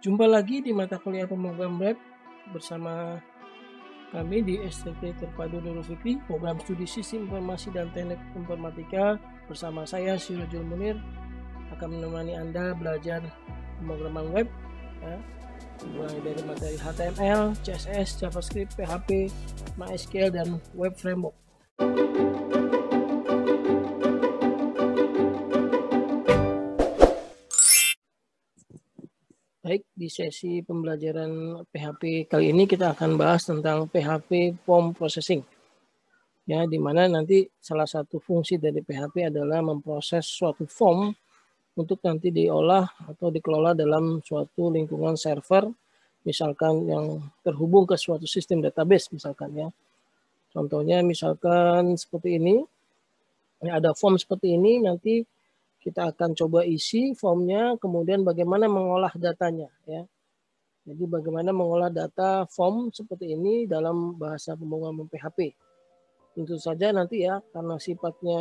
Jumpa lagi di mata kuliah pemrograman web bersama kami di STT Terpadu Nurul Fikri, program studi Sistem Informasi dan Teknik Informatika. Bersama saya Sirojul Munir akan menemani Anda belajar pemrograman web ya, mulai dari materi HTML, CSS, JavaScript, PHP, MySQL, dan Web Framework. Baik, di sesi pembelajaran PHP kali ini kita akan bahas tentang PHP Form Processing. Ya, di mana nanti salah satu fungsi dari PHP adalah memproses suatu form untuk nanti diolah atau dikelola dalam suatu lingkungan server, misalkan yang terhubung ke suatu sistem database misalkan ya. Contohnya misalkan seperti ini, ada form seperti ini, nanti kita akan coba isi formnya, kemudian bagaimana mengolah datanya ya. Jadi bagaimana mengolah data form seperti ini dalam bahasa pemrograman PHP. Tentu saja nanti ya, karena sifatnya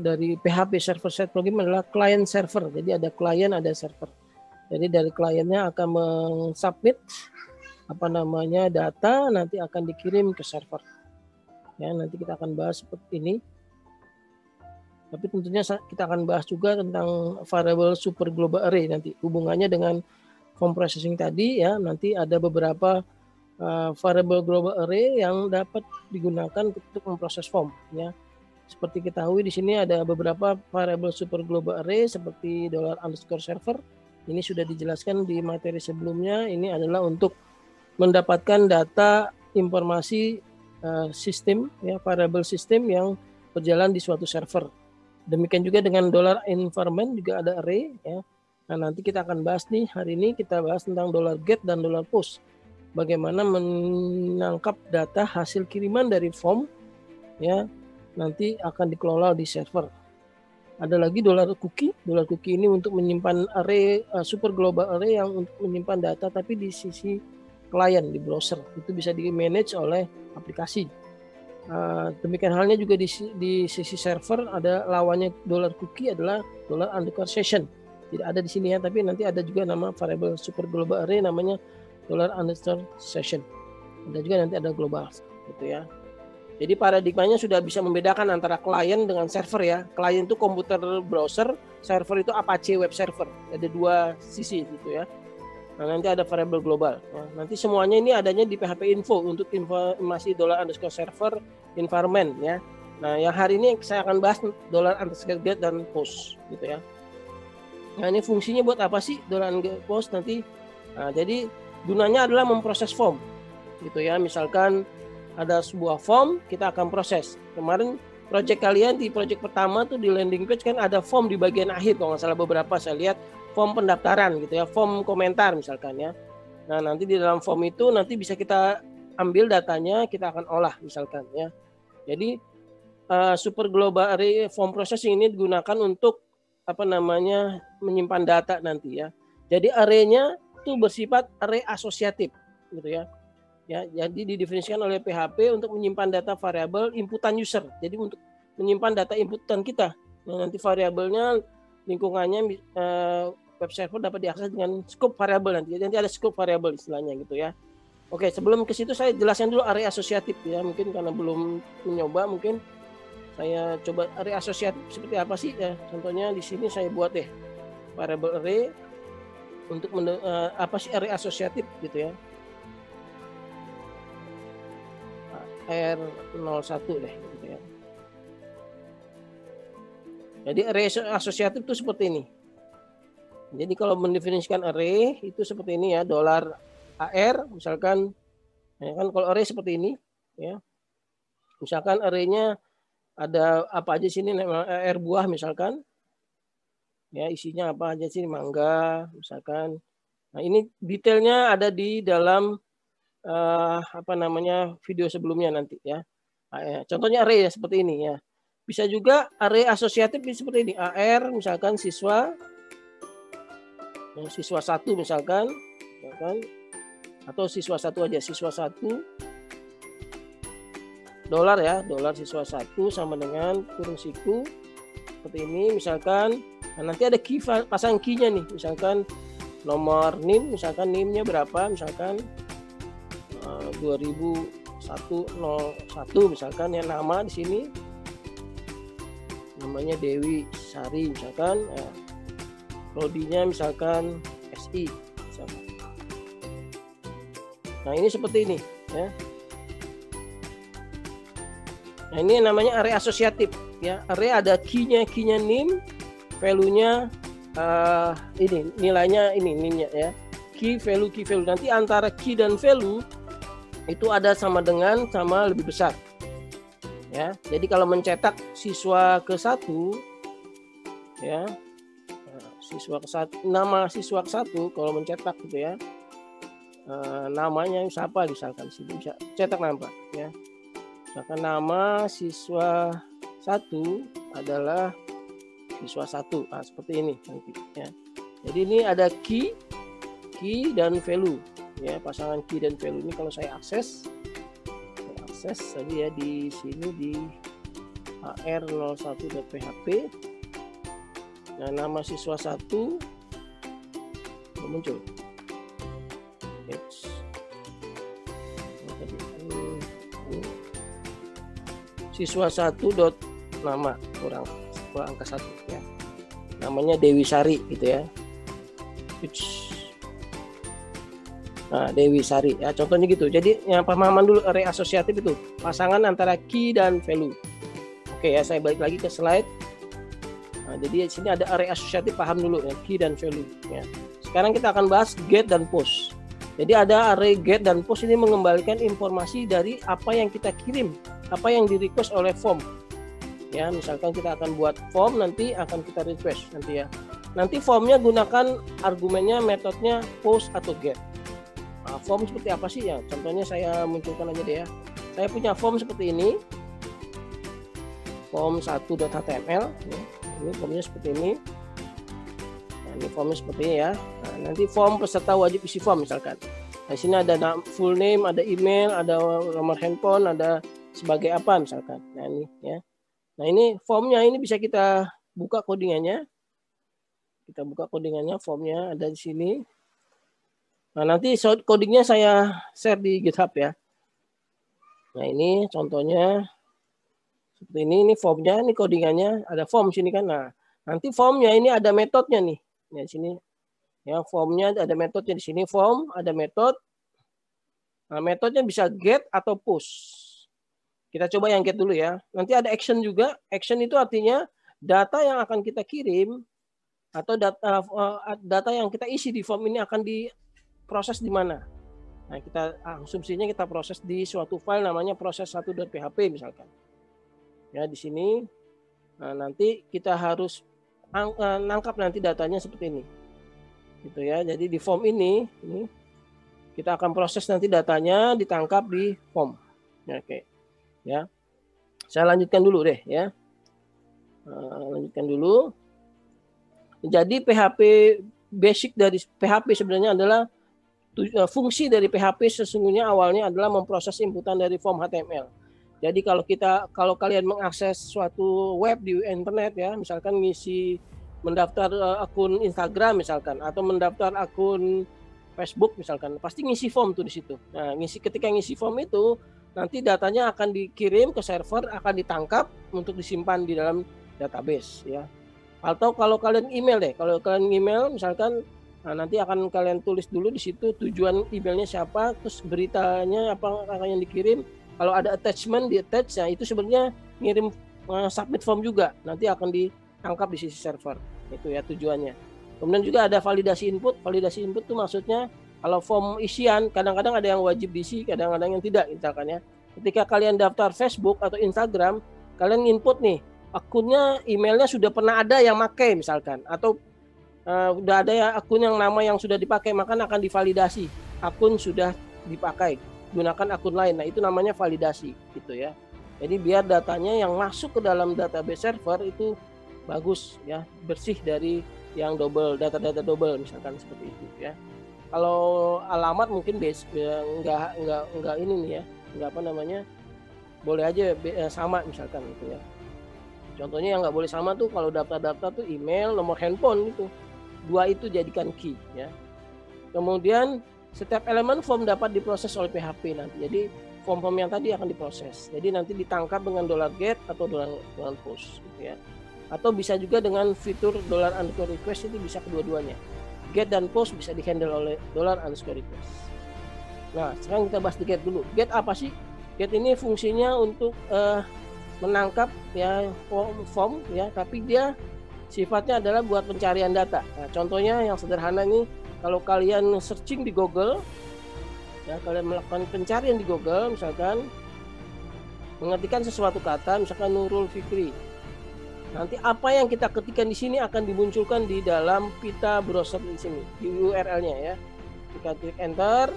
dari PHP server-side program adalah client server. Jadi ada client, ada server. Jadi dari kliennya akan mensubmit data, nanti akan dikirim ke server. Ya, nanti kita akan bahas seperti ini. Tapi tentunya kita akan bahas juga tentang variable super global array nanti. Hubungannya dengan form processing tadi ya, nanti ada beberapa variable global array yang dapat digunakan untuk memproses form ya. Seperti ketahui di sini ada beberapa variable super global array seperti $_server. Ini sudah dijelaskan di materi sebelumnya. Ini adalah untuk mendapatkan data informasi sistem ya, variable sistem yang berjalan di suatu server. Demikian juga dengan $environment juga ada array ya. Nah, nanti kita akan bahas nih, hari ini kita bahas tentang $get dan $post. Bagaimana menangkap data hasil kiriman dari form ya, nanti akan dikelola di server. Ada lagi $cookie. $cookie ini untuk menyimpan array super global array yang untuk menyimpan data tapi di sisi klien di browser. Itu bisa di-manage oleh aplikasi. Demikian halnya juga di sisi server ada lawannya $cookie adalah $_session. Tidak ada di sini ya, tapi nanti ada juga nama variable super global array namanya $_session. Ada juga nanti ada global gitu ya. Jadi paradigmanya sudah bisa membedakan antara klien dengan server ya. Klien itu komputer browser, server itu Apache web server. Ada dua sisi gitu ya. Nah, nanti ada variable global. Nah, nanti semuanya ini adanya di PHP info untuk informasi $_server environment ya. Nah, yang hari ini saya akan bahas $_get dan post gitu ya. Nah, ini fungsinya buat apa sih $_post nanti? Nah, jadi gunanya adalah memproses form gitu ya. Misalkan ada sebuah form, kita akan proses. Kemarin project kalian di project pertama tuh di landing page kan ada form di bagian akhir, kalau nggak salah beberapa saya lihat form pendaftaran gitu ya, form komentar misalkan ya. Nah, nanti di dalam form itu nanti bisa kita ambil datanya, kita akan olah misalkan ya. Jadi super global array form processing ini digunakan untuk menyimpan data nanti ya. Jadi arraynya itu bersifat array asosiatif gitu ya. Ya, jadi didefinisikan oleh PHP untuk menyimpan data variabel inputan user. Jadi untuk menyimpan data inputan kita. Nah, nanti variabelnya lingkungannya web server dapat diakses dengan scope variabel nanti. Nanti ada scope variabel istilahnya gitu ya. Oke, sebelum ke situ saya jelaskan dulu array asosiatif ya. Mungkin karena belum mencoba, mungkin saya coba array asosiatif seperti apa sih ya. Contohnya di sini saya buat deh variable array untuk apa sih array asosiatif gitu ya. R01 deh gitu ya. Jadi array asosiatif itu seperti ini. Jadi kalau mendefinisikan array itu seperti ini ya, $AR misalkan ya kan, kalau array seperti ini ya. Misalkan arraynya ada apa aja sini, R buah misalkan. Ya, isinya apa aja sih, mangga misalkan. Nah, ini detailnya ada di dalam video sebelumnya nanti ya. Contohnya array ya seperti ini ya. Bisa juga array asosiatif seperti ini, AR misalkan siswa 1 misalkan atau siswa 1 aja, siswa 1 ya, $siswa 1 sama dengan kurung siku seperti ini misalkan. Nah, nanti ada key, pasang key-nya nih, misalkan nomor NIM, misalkan NIM-nya berapa, misalkan 2001 misalkan ya, nama di sini namanya Dewi Sari misalkan, prodinya misalkan SI misalkan. Nah ini seperti ini ya. Nah ini namanya array asosiatif ya. Array ada key-nya NIM, value-nya ini nilainya ini NIM-nya ya. Key value. Nanti antara key dan value itu ada sama dengan sama lebih besar. Ya. Jadi kalau mencetak siswa ke-1 ya. Nama siswa ke-1 kalau mencetak gitu ya. Namanya siapa misalkan sini bisa cetak nama ya. Misalkan nama siswa 1 adalah siswa 1. Nah, seperti ini nanti ya. Jadi ini ada key dan value ya, pasangan key dan value ini kalau saya akses tadi ya di sini di hr01.php. Nah, nama siswa 1 muncul. Siswa 1 dot nama kurang angka 1 ya. Namanya Dewi Sari gitu ya. Nah, Dewi Sari ya, contohnya gitu. Jadi yang pemahaman dulu array asosiatif itu pasangan antara key dan value. Oke ya, saya balik lagi ke slide. Nah, jadi di sini ada array asosiatif, paham dulu ya, key dan value ya. Sekarang kita akan bahas get dan post. Jadi ada array get dan post ini mengembalikan informasi dari apa yang kita kirim, apa yang di request oleh form. Ya, misalkan kita akan buat form, nanti akan kita request nanti ya. Nanti formnya gunakan argumennya, metodenya post atau get. Nah, form seperti apa sih ya? Contohnya saya munculkan aja deh ya. Saya punya form seperti ini. Form 1.html. Ini formnya seperti ini. Nah, ini formnya seperti ini ya. Nah, nanti form peserta wajib isi form misalkan. Di sini ada full name, ada email, ada nomor handphone, ada sebagai apa misalkan. Nah ini ya. Nah ini formnya ini bisa kita buka codingannya. Kita buka codingannya, formnya ada di sini. Nah nanti codingnya saya share di GitHub ya. Nah ini contohnya seperti ini formnya, ini codingannya ada form sini kan. Nah nanti formnya ini ada metodenya nih. Nah di sini ya, formnya ada metodenya di sini, form ada metode. Nah metodenya bisa get atau push. Kita coba yang get dulu ya. Nanti ada action juga. Action itu artinya data yang akan kita kirim atau data yang kita isi di form ini akan diproses di mana. Nah, kita asumsinya kita proses di suatu file namanya proses1.php misalkan. Ya, di sini. Nah, nanti kita harus nangkap nanti datanya seperti ini. Gitu ya. Jadi di form ini kita akan proses nanti datanya ditangkap di form. Ya, oke. Ya, saya lanjutkan dulu deh ya. Lanjutkan dulu. Jadi PHP basic dari PHP sebenarnya adalah fungsi dari PHP sesungguhnya awalnya adalah memproses inputan dari form HTML. Jadi kalau kalian mengakses suatu web di internet ya, misalkan mendaftar akun Instagram misalkan atau mendaftar akun Facebook misalkan, pasti ngisi form tuh di situ. Nah, ketika ngisi form itu nanti datanya akan dikirim ke server, akan ditangkap untuk disimpan di dalam database ya. Atau kalau kalian email deh, kalau kalian email misalkan, nah nanti akan kalian tulis dulu di situ tujuan emailnya siapa, terus beritanya apa yang dikirim. Kalau ada attachment di attach, ya itu sebenarnya ngirim submit form juga, nanti akan ditangkap di sisi server. Itu ya tujuannya. Kemudian juga ada validasi input. Validasi input itu maksudnya kalau form isian, kadang-kadang ada yang wajib diisi, kadang-kadang yang tidak, misalkan ya. Ketika kalian daftar Facebook atau Instagram, kalian input nih, akunnya, emailnya sudah pernah ada yang pakai misalkan, atau udah ada ya akun yang nama yang sudah dipakai, maka akan divalidasi. Akun sudah dipakai, gunakan akun lain. Nah itu namanya validasi, gitu ya. Jadi biar datanya yang masuk ke dalam database server itu bagus ya, bersih dari yang double, data-data double misalkan seperti itu ya. Kalau alamat mungkin enggak ini nih ya, enggak apa namanya, boleh aja sama misalkan gitu ya. Contohnya yang nggak boleh sama tuh kalau daftar-daftar tuh email, nomor handphone itu, dua itu jadikan key ya. Kemudian setiap elemen form dapat diproses oleh PHP nanti. Jadi form-form yang tadi akan diproses. Jadi nanti ditangkap dengan $get atau $post gitu ya. Atau bisa juga dengan fitur $_request, itu bisa kedua-duanya. Get dan post bisa dihandle oleh $_request. Nah, sekarang kita bahas di get dulu. Get apa sih? Get ini fungsinya untuk menangkap ya form ya, tapi dia sifatnya adalah buat pencarian data. Nah, contohnya yang sederhana ini, kalau kalian searching di Google, ya, kalian melakukan pencarian di Google, misalkan mengetikkan sesuatu kata, misalkan Nurul Fikri. Nanti apa yang kita ketikkan di sini akan dimunculkan di dalam pita browser di sini, di URL-nya ya. Jika klik enter,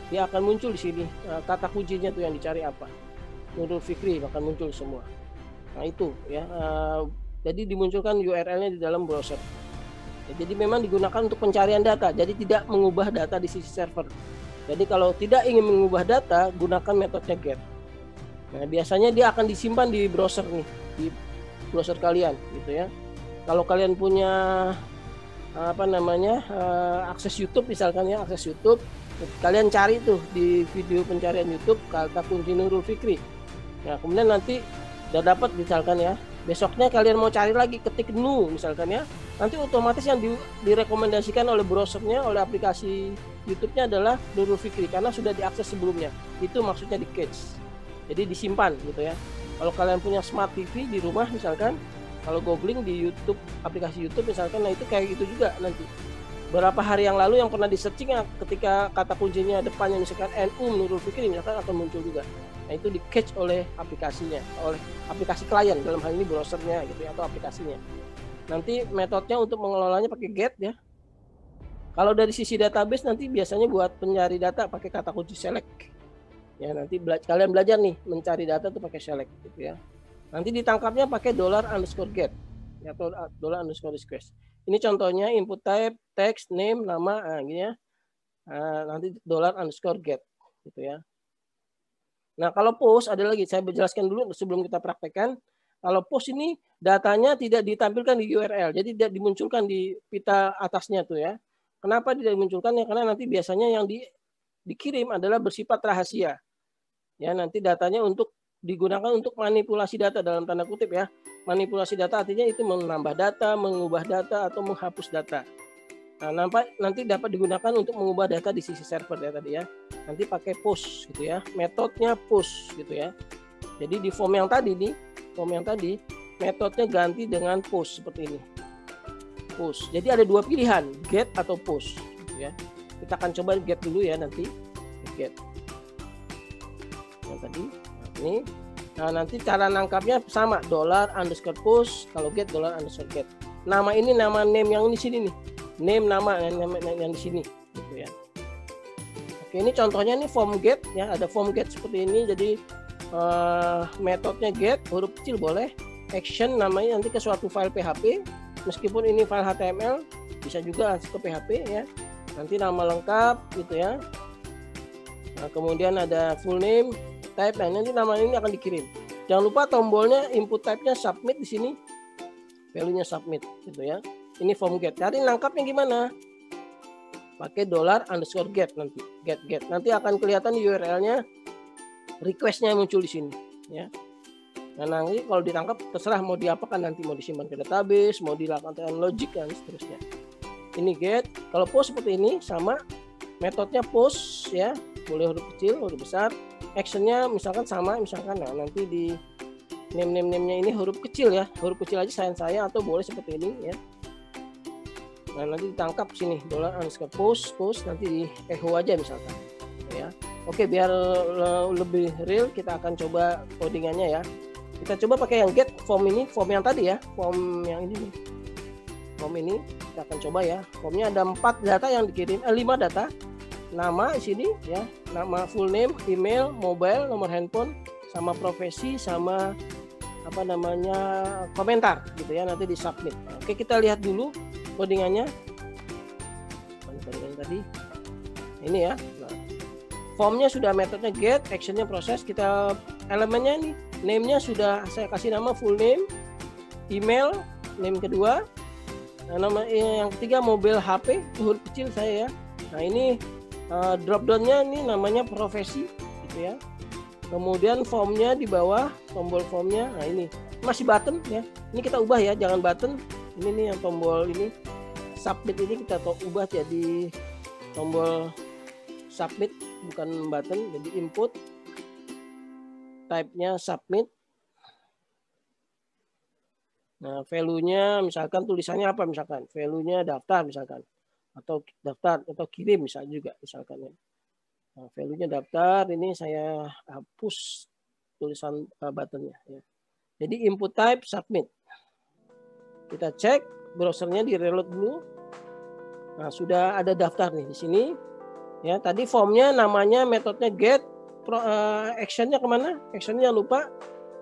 dia akan muncul di sini. Nah, kata kuncinya tuh yang dicari apa? Nurul Fikri akan muncul semua. Nah itu ya. Jadi dimunculkan URL-nya di dalam browser. Ya, jadi memang digunakan untuk pencarian data. Jadi tidak mengubah data di sisi server. Jadi kalau tidak ingin mengubah data, gunakan metode get. Nah, biasanya dia akan disimpan di browser nih, di browser kalian gitu ya. Kalau kalian punya akses YouTube misalkan ya, akses YouTube, kalian cari tuh di video pencarian YouTube kata kunci Nurul Fikri. Nah, kemudian nanti udah dapat misalkan ya. Besoknya kalian mau cari lagi, ketik nu misalkan ya. Nanti otomatis yang direkomendasikan oleh browsernya, oleh aplikasi YouTube-nya adalah Nurul Fikri karena sudah diakses sebelumnya. Itu maksudnya di cache. Jadi disimpan gitu ya. Kalau kalian punya smart TV di rumah misalkan, kalau googling di YouTube, aplikasi YouTube misalkan, nah itu kayak gitu juga nanti. Berapa hari yang lalu yang pernah di searching ketika kata kuncinya depannya misalkan NU Nurul Fikri misalkan akan muncul juga. Nah itu di catch oleh aplikasinya, oleh aplikasi klien, dalam hal ini browsernya gitu ya, atau aplikasinya. Nanti metodenya untuk mengelolanya pakai get ya. Kalau dari sisi database nanti biasanya buat pencari data pakai kata kunci select. Ya nanti kalian belajar nih mencari data tuh pakai select gitu ya. Nanti ditangkapnya pakai $_get ya, atau $_request. Ini contohnya input type, text, name, nama, gini ya. Nanti $_get gitu ya. Nah, kalau post ada lagi, saya jelaskan dulu sebelum kita praktekkan. Kalau post ini datanya tidak ditampilkan di URL, jadi tidak dimunculkan di pita atasnya tuh ya. Kenapa tidak dimunculkan? Ya karena nanti biasanya yang dikirim adalah bersifat rahasia. Ya, nanti datanya digunakan untuk manipulasi data dalam tanda kutip ya. Manipulasi data artinya itu menambah data, mengubah data, atau menghapus data. Nah, nanti dapat digunakan untuk mengubah data di sisi server ya tadi ya. Nanti pakai post gitu ya. Metodenya post gitu ya. Jadi di form yang tadi metodenya ganti dengan post seperti ini. Post. Jadi ada dua pilihan, get atau post gitu ya. Kita akan coba get dulu ya nanti. Get. Yang tadi ini. Nah, nanti cara nangkapnya sama, $_post, kalau get $_get. Nama ini nama name yang di sini nih. Name nama yang di sini gitu ya. Oke, ini contohnya nih form get ya, ada form get seperti ini. Jadi metodenya get, huruf kecil boleh, action namanya nanti ke suatu file PHP, meskipun ini file HTML bisa juga ke PHP ya. Nanti nama lengkap gitu ya. Nah, kemudian ada full name, type, nah nanti nama ini akan dikirim. Jangan lupa tombolnya input type-nya submit di sini, value-nya submit gitu ya. Ini form get. Cari nangkapnya gimana? Pakai $_get nanti. Get. Nanti akan kelihatan URL-nya, request-nya muncul di sini. Ya. Nah nanti kalau ditangkap terserah mau diapakan nanti, mau disimpan ke database, mau dilakukan logic dan seterusnya. Ini get. Kalau post seperti ini sama. Metodenya post ya. Boleh huruf kecil, huruf besar. Action-nya misalkan sama, misalkan. Nah nanti di name-nya ini huruf kecil ya. Huruf kecil aja saya atau boleh seperti ini ya. Nah nanti ditangkap sini $_post nanti di echo aja misalkan ya. Oke, biar lebih real kita akan coba codingannya ya. Kita coba pakai yang get form ini, form yang tadi ya, form yang ini nih. Form ini kita akan coba ya. Formnya ada 4 data yang dikirim, 5 data. Nama di sini ya, nama, full name, email, mobile, nomor handphone, sama profesi, sama komentar gitu ya, nanti di submit. Oke, kita lihat dulu codingannya. Codingan tadi ini ya. Nah, formnya sudah, metodenya get, actionnya proses. Kita elemennya nih, name-nya sudah saya kasih nama full name, email, name kedua, nah, nama yang ketiga mobile HP, huruf kecil saya ya, Nah ini drop downnya ini namanya profesi gitu ya. Kemudian formnya di bawah, tombol formnya. Nah ini masih button ya. Ini kita ubah ya, jangan button. Ini nih yang tombol ini submit ini kita ubah jadi tombol submit bukan button. Jadi input, type-nya submit. Nah value-nya misalkan tulisannya apa misalkan, value-nya daftar misalkan, atau daftar atau kirim misalnya juga misalkan ya. Nah, value-nya daftar, ini saya hapus tulisan buttonnya ya. Jadi input type submit. Kita cek browsernya di reload dulu. Nah, sudah ada daftar nih di sini. Ya, tadi formnya namanya metodenya get, actionnya kemana? Actionnya lupa.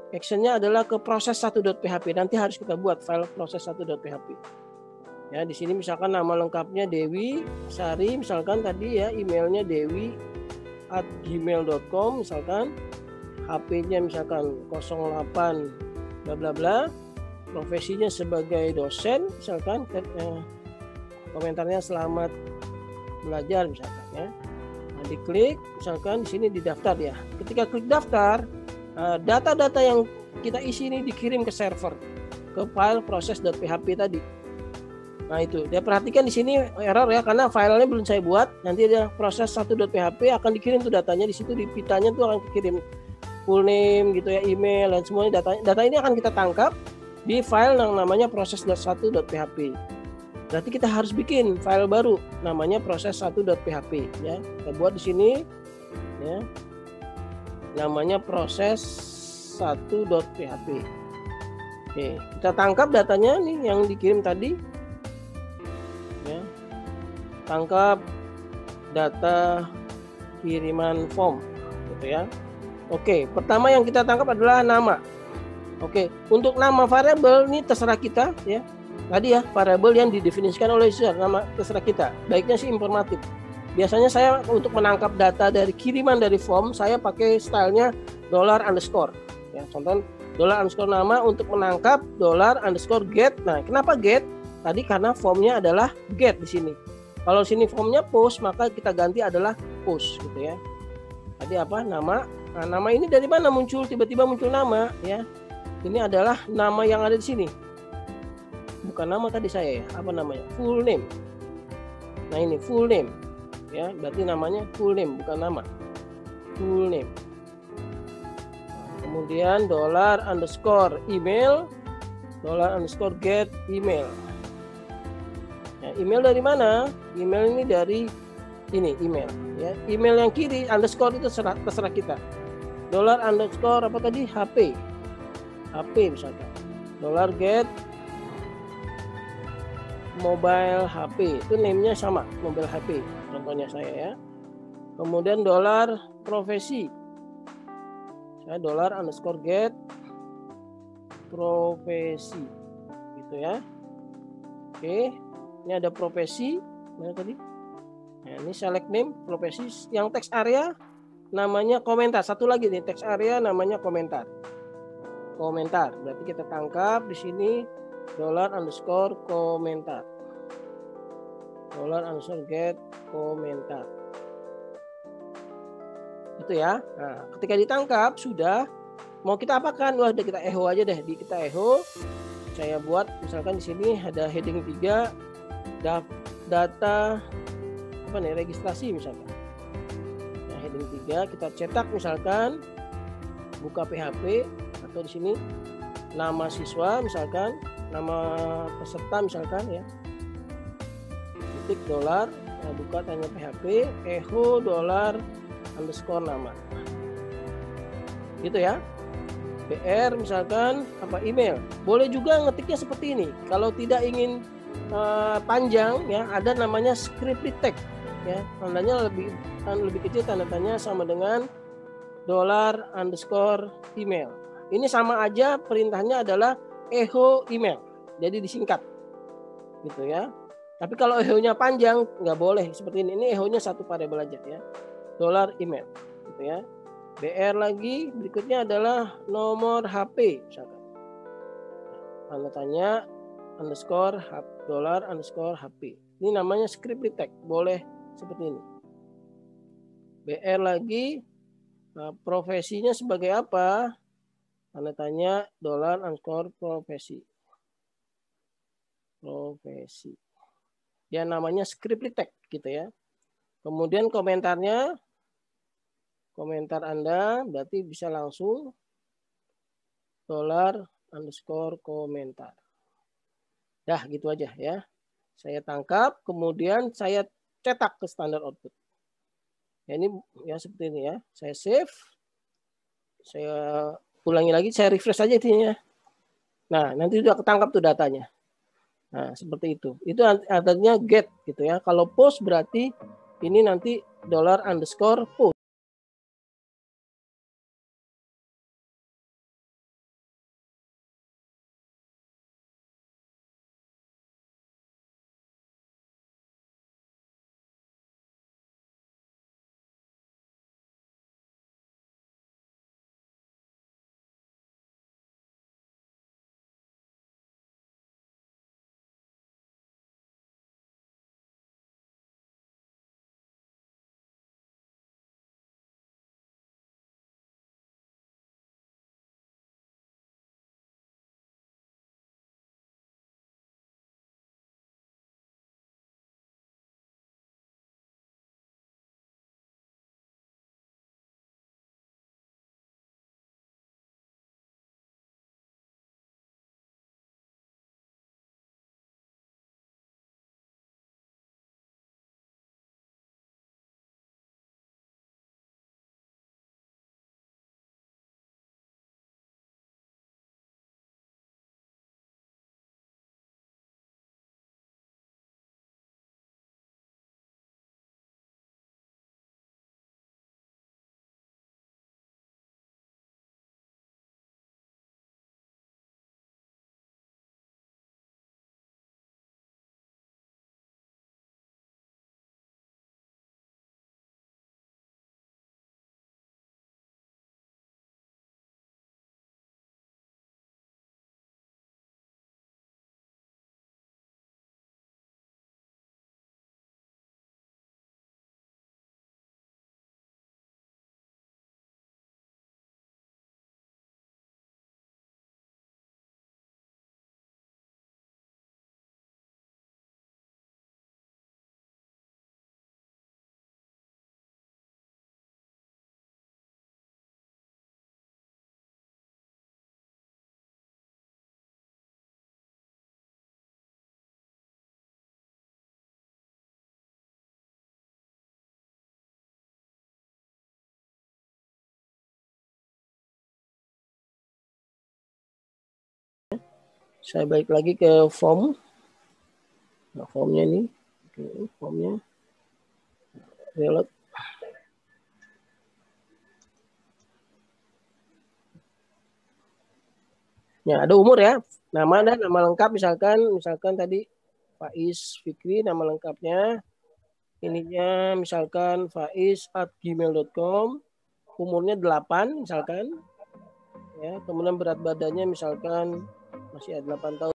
Actionnya adalah ke proses1.php. Nanti harus kita buat file proses1.php. Ya, di sini misalkan nama lengkapnya Dewi Sari, misalkan tadi ya emailnya dewi@gmail.com misalkan, HP-nya misalkan 08 bla bla bla, profesinya sebagai dosen misalkan, komentarnya selamat belajar misalkan ya. Nah, diklik misalkan di sini di daftar ya. Ketika klik daftar, data-data yang kita isi ini dikirim ke server, ke file proses.php tadi. Nah itu, dia perhatikan di sini error ya, karena filenya belum saya buat. Nanti dia proses1.php akan dikirim tuh datanya di situ, di pitanya tuh akan dikirim full name gitu ya, email dan semuanya. Data ini akan kita tangkap di file yang namanya proses1.php. Berarti kita harus bikin file baru namanya proses1.php ya. Kita buat di sini ya. Namanya proses1.php. Oke, kita tangkap datanya nih yang dikirim tadi. Ya. Tangkap data kiriman form gitu ya. Oke, pertama yang kita tangkap adalah nama. Oke, untuk nama variabel ini terserah kita ya. Tadi ya, variabel yang didefinisikan oleh user, nama terserah kita. Baiknya sih informatif. Biasanya saya untuk menangkap data dari kiriman dari form, saya pakai stylenya $_ ya. Contoh $_ nama untuk menangkap $_ get. Nah, kenapa get? Tadi karena formnya adalah get di sini. Kalau sini formnya post, maka kita ganti adalah post gitu ya. Tadi apa? Nama. Nah, nama ini dari mana muncul? Tiba-tiba muncul nama ya. Ini adalah nama yang ada di sini. Bukan nama tadi saya ya. Apa namanya? Full name. Nah, ini full name. Ya, berarti namanya full name bukan nama. Full name. Kemudian $_email, $_get email. Ya, email dari mana? Email ini dari ini email ya. Email yang kiri underscore itu terserah kita. $_ apa tadi? HP. HP misalkan. $get mobile HP. Itu name-nya sama, mobile HP. Contohnya saya ya. Kemudian $profesi. Saya $_get profesi. Gitu ya. Oke. Ini ada profesi, mana tadi? Nah, ini select name, profesi. Yang text area namanya komentar. Satu lagi nih, text area namanya komentar. Komentar. Berarti kita tangkap di sini $_komentar. $_get komentar. Itu ya. Nah, ketika ditangkap sudah, mau kita apakan? Wah, udah kita echo aja deh. Kita echo. Saya buat misalkan di sini ada heading 3 data apa nih, registrasi misalkan. Nah, heading 3 kita cetak misalkan, buka PHP atau di sini nama siswa misalkan, nama peserta misalkan ya. Titik $, nah, buka tanya PHP, echo $_nama. Gitu ya. BR misalkan apa email. Boleh juga ngetiknya seperti ini. Kalau tidak ingin panjang ya, ada namanya scripted text ya, tandanya lebih kecil, tanda tanya sama dengan $_email. Ini sama aja, perintahnya adalah echo email, jadi disingkat gitu ya. Tapi kalau echo-nya panjang nggak boleh seperti ini. Ini echo-nya satu variabel aja ya, $email gitu ya. BR lagi berikutnya adalah nomor HP misalkan, tanda tanya $_HP. Ini namanya scripted text, boleh seperti ini. BR lagi, nah, profesinya sebagai apa? Tanda tanya $_ profesi. Ya namanya scriptly tag gitu ya. Kemudian komentarnya, komentar Anda berarti bisa langsung $_komentar. Dah gitu aja ya. Saya tangkap, kemudian saya cetak ke standar output. Ya, ini ya seperti ini ya. Saya save. Saya ulangi lagi, saya refresh aja intinya. Nah, nanti sudah ketangkap tuh datanya. Nah, seperti itu. Itu artinya get gitu ya. Kalau post berarti ini nanti $_post. Saya balik lagi ke form. Nah, formnya ini. Oke, formnya. Reload. Ya, ada umur ya. Nama dan nama lengkap misalkan tadi Faiz Fikri nama lengkapnya. Ininya misalkan faiz@gmail.com. Umurnya 8 misalkan. Ya, kemudian berat badannya misalkan masih ada 8 tahun.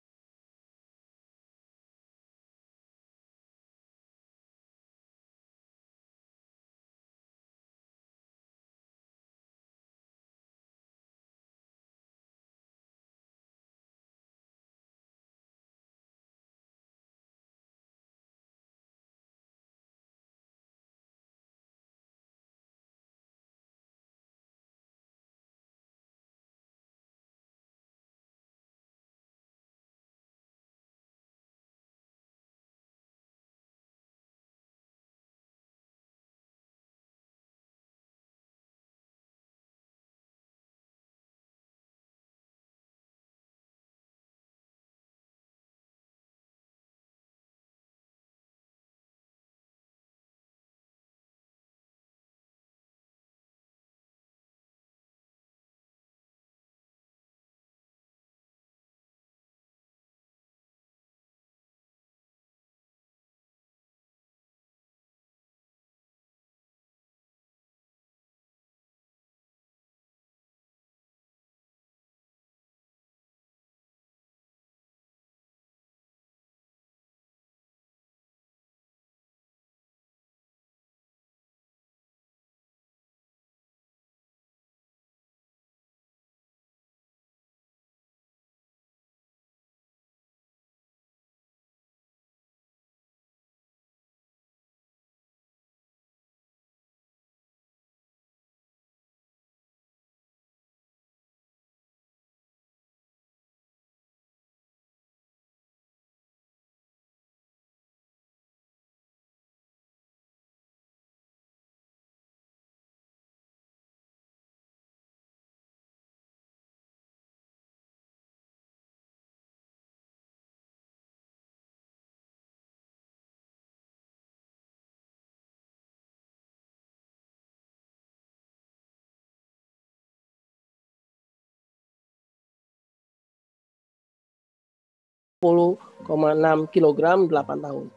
kilogram 8 tahun.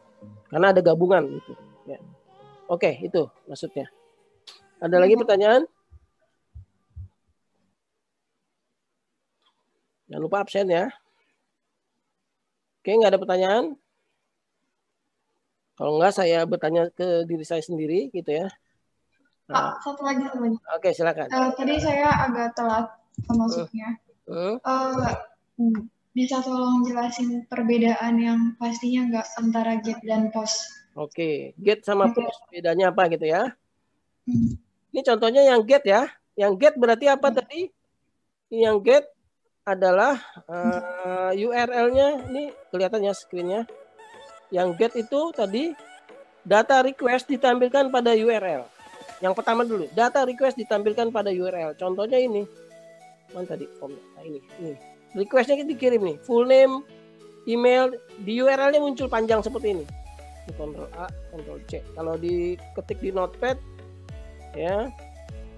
Karena ada gabungan gitu. Ya. Oke, itu maksudnya. Ada lagi pertanyaan? Jangan lupa absen ya. Oke, nggak ada pertanyaan? Kalau nggak, saya bertanya ke diri saya sendiri gitu ya. Pak, satu lagi. Oke, silakan. Tadi saya agak telat masuknya. Bisa tolong jelasin perbedaan yang pastinya nggak antara get dan post? Oke, get sama post bedanya apa gitu ya? Ini contohnya yang get ya. Yang get berarti apa tadi? Yang get adalah URL-nya, ini kelihatannya screen-nya. Yang get itu tadi data request ditampilkan pada URL. Yang pertama dulu, data request ditampilkan pada URL. Contohnya ini. Mana tadi formnya? Nah, ini. Request-nya dikirim nih, full name, email, di URL-nya muncul panjang seperti ini. Ctrl A, Ctrl C. Kalau diketik di Notepad ya,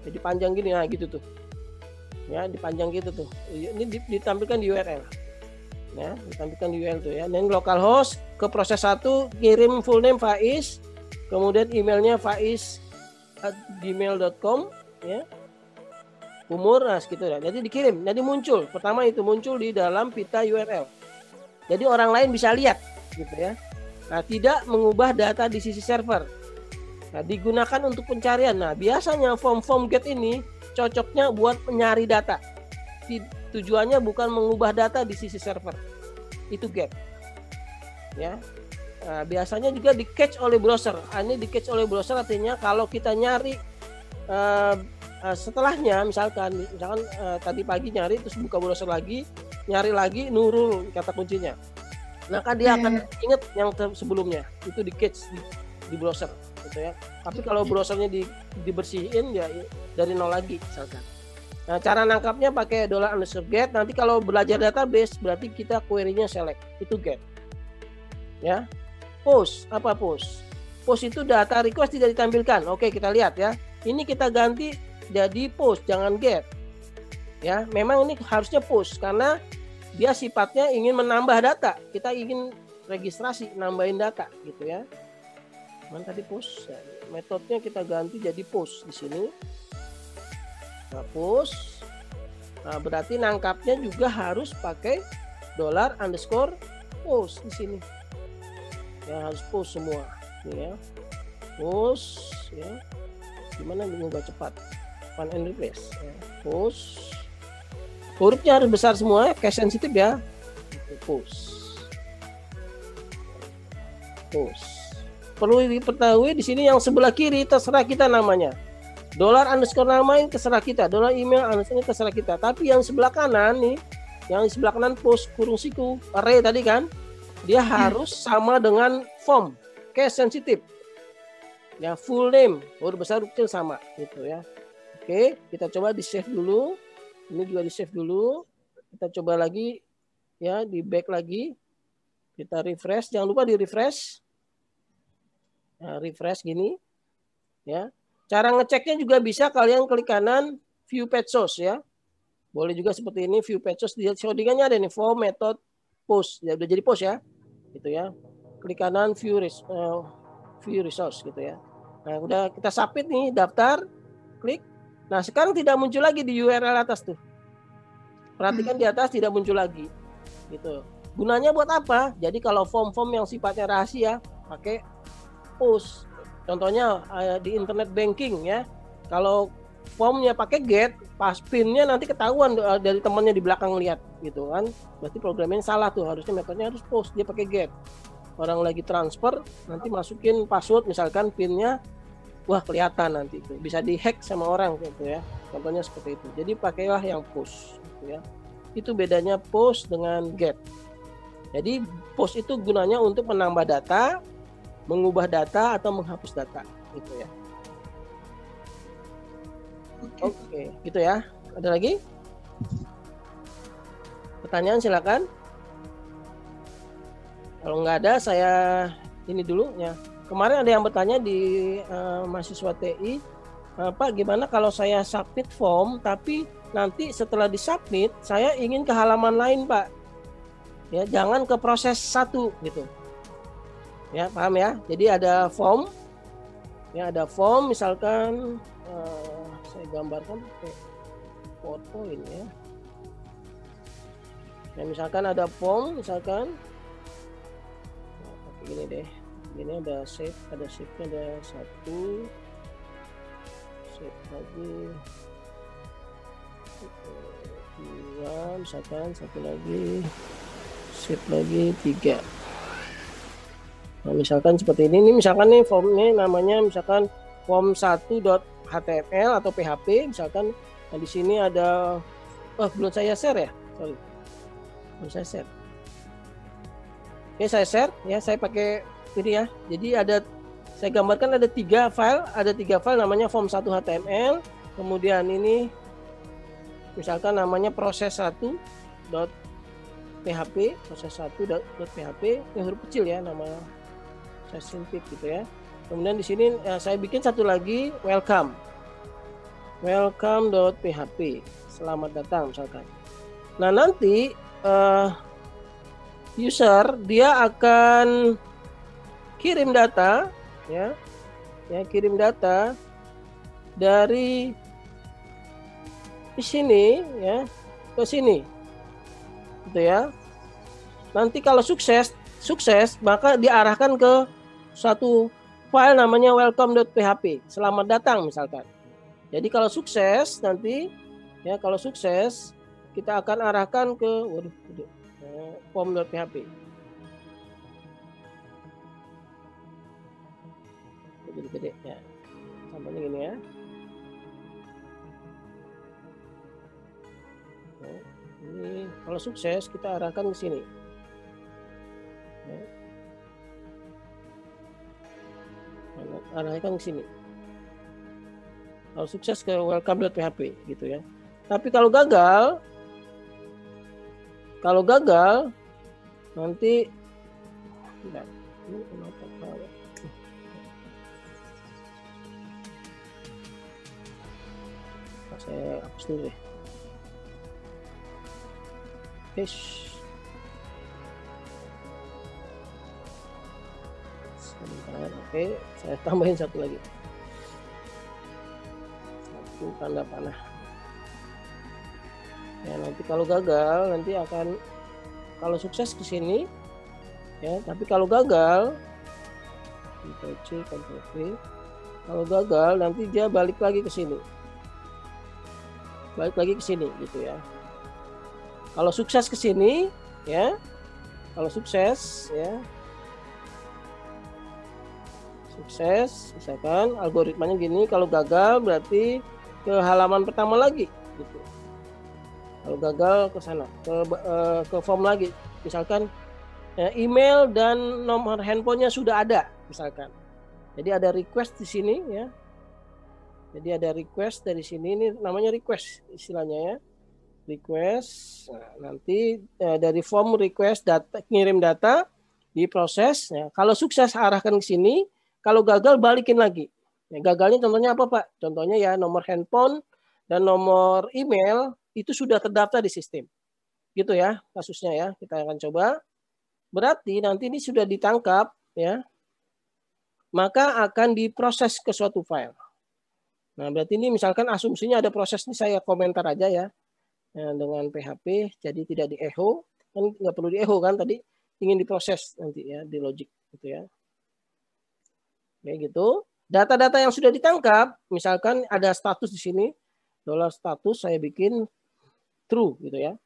jadi panjang gini, nah gitu tuh. Ya, dipanjang gitu tuh. Ini ditampilkan di URL. Ya, ditampilkan di URL tuh ya. Dan localhost ke proses 1 kirim full name Faiz, kemudian emailnya faiz@gmail.com ya. Umur, nah segitu ya. Jadi dikirim, jadi muncul. Pertama itu muncul di dalam pita URL. Jadi orang lain bisa lihat gitu ya. Nah, tidak mengubah data di sisi server. Nah, digunakan untuk pencarian. Nah, biasanya form get ini cocoknya buat mencari data. Tujuannya bukan mengubah data di sisi server. Itu get. Ya. Nah, biasanya juga di catch oleh browser. Ini di catch oleh browser artinya kalau kita nyari setelahnya misalkan tadi pagi nyari terus buka browser lagi, nyari lagi Nurul kata kuncinya. Maka dia akan ingat yang sebelumnya. Itu di catch di browser gitu ya. Tapi kalau browsernya dibersihin ya dari nol lagi misalkan. Nah, cara nangkapnya pakai $_get. Nanti kalau belajar database berarti kita query-nya select. Itu get. Ya. Post, apa post? Post itu data request tidak ditampilkan. Oke, kita lihat ya. Ini kita ganti jadi post, jangan get. Ya, memang ini harusnya post karena dia sifatnya ingin menambah data. Kita ingin registrasi, nambahin data gitu ya. Mana tadi post? Ya, metodenya kita ganti jadi post di sini. Nah, post. Nah, berarti nangkapnya juga harus pakai $_post di sini. Ya, harus post semua. Ini ya. Post ya. Gimana mengubah cepat? Find and replace. Ya. Post. Hurufnya harus besar semua, case sensitif ya. Post. Post. Perlu diketahui di sini yang sebelah kiri terserah kita namanya. $_nama ini terserah kita, $email ini terserah kita. Tapi yang sebelah kanan nih, yang di sebelah kanan post kurung siku array tadi kan, dia harus sama dengan form, case sensitif. Ya, full name, huruf besar huruf kecil sama gitu ya. Oke, kita coba di save dulu. Ini juga di save dulu. Kita coba lagi ya, di back lagi. Kita refresh, jangan lupa di refresh. Nah, refresh gini. Ya. Cara ngeceknya juga bisa kalian klik kanan view page source ya. Boleh juga seperti ini view page source, di shadingannya ada nih form method post. Ya udah jadi post ya. Gitu ya. Klik kanan view resource gitu ya. Nah, udah kita submit nih daftar, klik. Nah, sekarang tidak muncul lagi di URL atas tuh. Perhatikan di atas tidak muncul lagi. Gitu. Gunanya buat apa? Jadi kalau form-form yang sifatnya rahasia pakai post. Contohnya di internet banking ya. Kalau formnya pakai get, pas pinnya nanti ketahuan dari temannya di belakang lihat gitu kan. Berarti programnya salah tuh, harusnya metodenya harus post, dia pakai get. Orang lagi transfer nanti masukin password misalkan pinnya, wah kelihatan nanti itu bisa dihack sama orang gitu ya. Contohnya seperti itu. Jadi pakailah yang post gitu ya. Itu bedanya post dengan get. Jadi post itu gunanya untuk menambah data, mengubah data atau menghapus data gitu ya. Oke, gitu ya. Ada lagi? Pertanyaan silakan. Kalau nggak ada saya ini dulu ya. Kemarin ada yang bertanya di mahasiswa TI, Pak gimana kalau saya submit form tapi nanti setelah disubmit saya ingin ke halaman lain Pak. Ya, jangan ke proses 1 gitu. Ya, paham ya? Jadi ada form. Ya, ada form misalkan saya gambarkan pakai PowerPoint ya. Ya, misalkan ada form misalkan. Nah, pakai gini deh. Ini ada shape, ada shape-nya ada 1. Shape lagi. 2 misalkan, 1 lagi. Shape lagi 3. Nah, misalkan seperti ini misalkan nih formnya namanya misalkan form 1.html atau PHP misalkan. Nah, di sini ada belum saya share ya, sorry, belum saya share. Oke, saya share ya, saya pakai ini ya. Jadi saya gambarkan ada 3 file, namanya form 1 HTML, kemudian ini misalkan namanya proses 1.php, proses 1.php, yang huruf kecil ya, nama saya singkat gitu ya. Kemudian di sini saya bikin satu lagi welcome.php, selamat datang misalkan. Nah, nanti user dia akan kirim data ya, kirim data dari sini ya ke sini gitu ya. Nanti kalau sukses maka diarahkan ke suatu file namanya welcome.php, selamat datang misalkan. Jadi kalau sukses nanti ya, kalau sukses kita akan arahkan ke form.php. Gede-gede ya. Contohnya gini ya. Nah, ini kalau sukses kita arahkan ke sini. Ya. Arahkan ke sini. Kalau sukses ke welcome.php gitu ya. Tapi kalau gagal nanti saya hapus dulu deh. Sebentar, oke, saya tambahin satu lagi. Satu tanda panah. Ya, nanti kalau gagal nanti akan, kalau sukses ke sini ya, tapi kalau gagal Ctrl C Ctrl V, kalau gagal nanti dia balik lagi ke sini. Gitu ya. Kalau sukses ke sini ya. Kalau sukses ya. Sukses misalkan algoritmanya gini, kalau gagal berarti ke halaman pertama lagi gitu. Kalau gagal ke sana, ke form lagi. Misalkan email dan nomor handphonenya sudah ada misalkan. Jadi ada request di sini ya. Jadi ada request dari sini, ini namanya request istilahnya ya. Request, nah, nanti dari form request data, ngirim data, diproses. Ya. Kalau sukses arahkan ke sini, kalau gagal balikin lagi. Ya, gagalnya contohnya apa Pak? Contohnya ya nomor handphone dan nomor email itu sudah terdaftar di sistem. Gitu ya kasusnya ya. Kita akan coba. Berarti nanti ini sudah ditangkap ya. Maka akan diproses ke suatu file. Nah, berarti ini misalkan asumsinya ada proses, ini saya komentar aja ya. Dengan PHP, jadi tidak di echo, kan nggak perlu di echo kan tadi, ingin diproses nanti ya di logic gitu ya. Kayak gitu. Data-data yang sudah ditangkap, misalkan ada status di sini, $status saya bikin true gitu ya.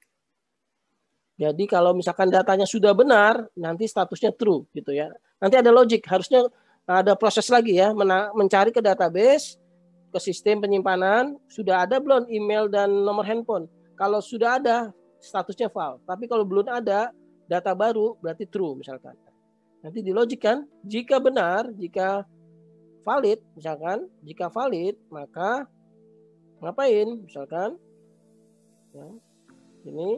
Jadi kalau misalkan datanya sudah benar, nanti statusnya true gitu ya. Nanti ada logic, harusnya ada proses lagi ya, mencari ke database, ke sistem penyimpanan, sudah ada belum email dan nomor handphone. Kalau sudah ada, statusnya file. Tapi kalau belum ada, data baru berarti true misalkan. Nanti dilogikkan, jika benar, jika valid, misalkan, jika valid, maka ngapain? Misalkan, ya, ini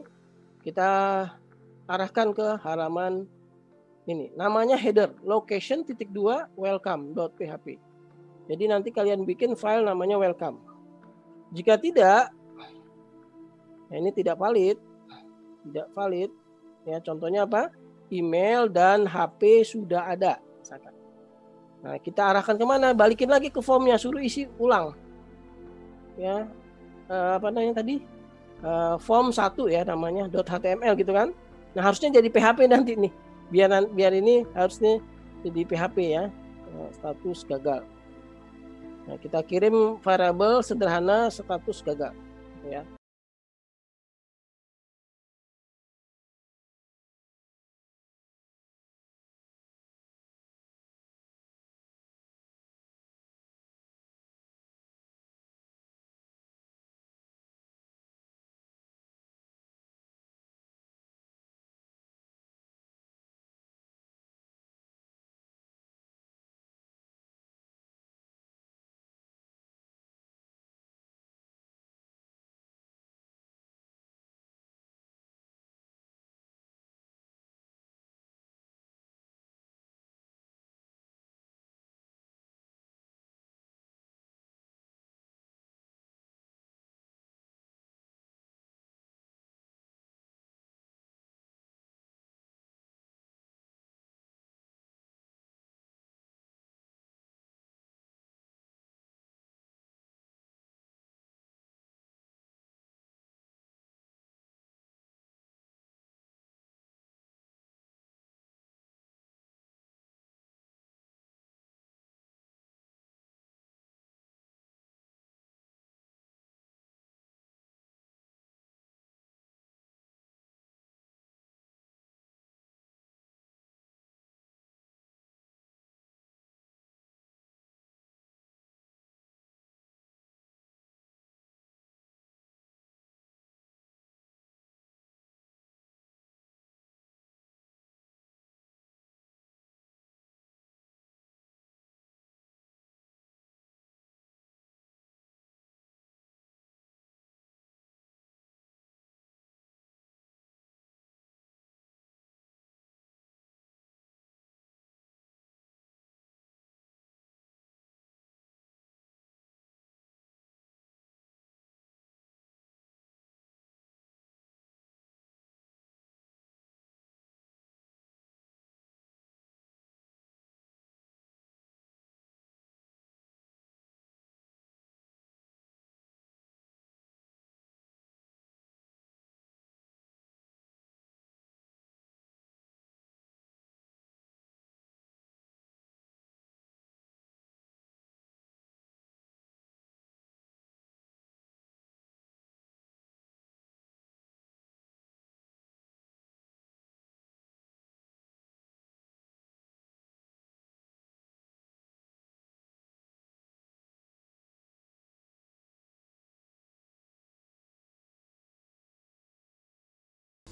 kita arahkan ke halaman ini. Namanya header, location .2 welcome.php. Jadi nanti kalian bikin file namanya welcome. Jika tidak, ya ini tidak valid, Ya, contohnya apa? Email dan HP sudah ada. Misalkan. Nah, kita arahkan kemana? Balikin lagi ke formnya, suruh isi ulang. Ya, apa namanya tadi? Form 1 ya namanya .html gitu kan. Nah, harusnya jadi PHP nanti nih. Biar ini harusnya jadi PHP ya. Status gagal. Nah, kita kirim variabel sederhana status gagal ya.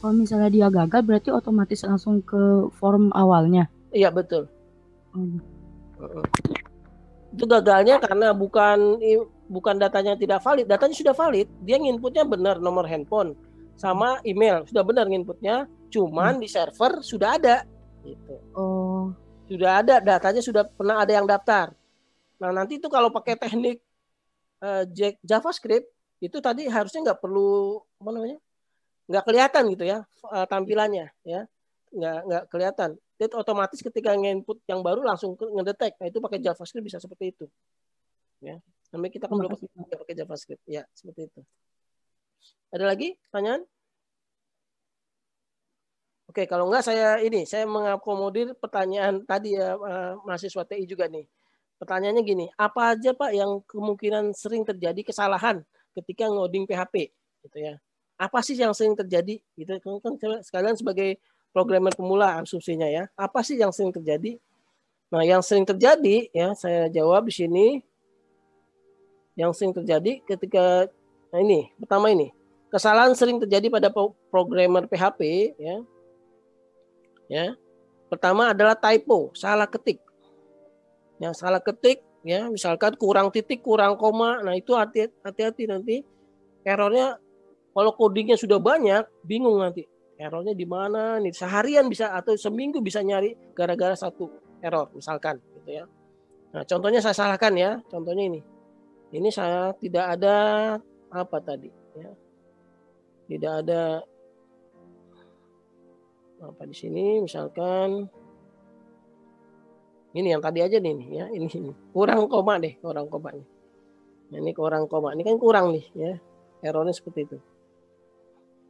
Kalau misalnya dia gagal berarti otomatis langsung ke form awalnya. Iya betul. Itu gagalnya karena bukan datanya tidak valid, datanya sudah valid, dia nginputnya benar nomor handphone sama email sudah benar nginputnya, cuman di server sudah ada gitu. Oh. Sudah ada datanya, sudah pernah ada yang daftar. Nah, nanti itu kalau pakai teknik JavaScript itu tadi harusnya nggak perlu apa namanya? Nggak kelihatan gitu ya tampilannya ya. Nggak kelihatan. Jadi otomatis ketika nginput yang baru langsung ngedetek. Nah, itu pakai JavaScript bisa seperti itu. Ya. Sampai kita kan belum pakai JavaScript. Ya, seperti itu. Ada lagi pertanyaan? Oke, kalau enggak saya mengakomodir pertanyaan tadi ya mahasiswa TI juga nih. Pertanyaannya gini, apa aja Pak yang kemungkinan sering terjadi kesalahan ketika ngoding PHP gitu ya. Apa sih yang sering terjadi gitu kan sekalian sebagai programmer pemula asumsinya ya. Apa sih yang sering terjadi? Nah, yang sering terjadi ya saya jawab di sini. Yang sering terjadi ketika pertama ini. Kesalahan sering terjadi pada programmer PHP ya. Ya. Pertama adalah typo, salah ketik. Ya, salah ketik ya, misalkan kurang titik, kurang koma. Nah, itu hati-hati nanti errornya kalau codingnya sudah banyak, bingung nanti. Errornya di mana nih? Seharian bisa atau seminggu bisa nyari gara-gara satu error misalkan gitu ya. Nah, contohnya saya salahkan ya. Contohnya ini. Ini saya tidak ada apa tadi ya. Tidak ada apa di sini misalkan ini yang tadi aja nih ya, ini kurang koma deh, kurang koma nih. Nah, ini kurang koma, ini kan kurang nih ya, errornya seperti itu.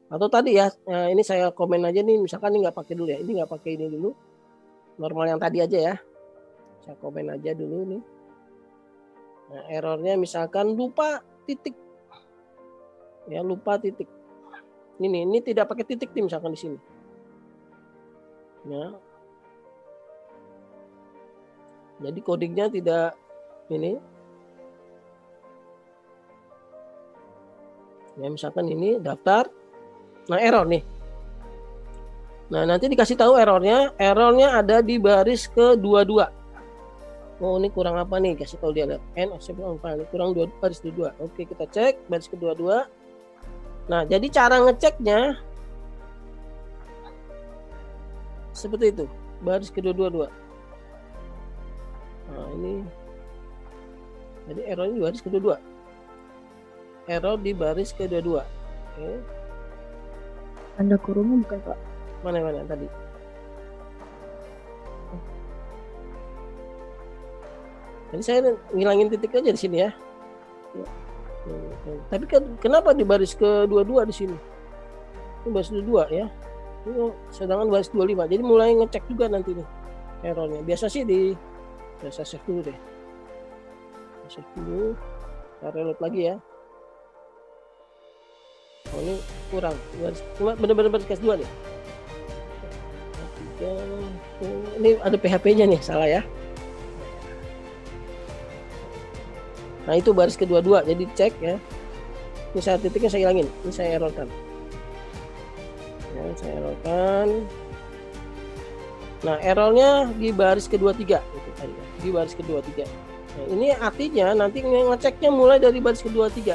Atau tadi ya, ini saya komen aja nih, misalkan ini nggak pakai dulu ya, ini nggak pakai ini dulu, normal yang tadi aja ya, saya komen aja dulu nih. Nah, errornya misalkan lupa titik, ya lupa titik. Ini tidak pakai titik nih misalkan di sini. Ya. Jadi codingnya tidak ini. Ya misalkan ini daftar. Nah error nih. Nah nanti dikasih tahu errornya. Errornya ada di baris ke-22. Oh ini kurang apa nih? Kasih tahu dia lihat. Ini kurang baris ke-22. Oke kita cek baris ke-22. Nah jadi cara ngeceknya seperti itu. Baris ke-22. Nah ini jadi errornya di baris ke-22. Error di baris ke-22. Oke. Tanda kurungnya bukan Pak? Mana tadi? Jadi saya ngilangin titik aja di sini ya. Tapi kan kenapa di baris ke-22 di sini? Ini baris ke-22 ya. Ini sedangkan baris 25. Jadi mulai ngecek juga nanti nih errornya. Biasa sih saya save dulu deh. Save dulu. Kita reload lagi ya. Oh ini kurang. Cuma benar-benar baris ke-2 nih. Ini ada PHP-nya nih, salah ya. Nah itu baris ke-22, jadi cek ya. Ini saya titiknya saya hilangin, ini saya errorkan. Ya, saya errorkan. Nah errornya di baris ke-23 itu tadi ya. Di baris ke-23. Nah, ini artinya nanti ngeceknya mulai dari baris ke-23.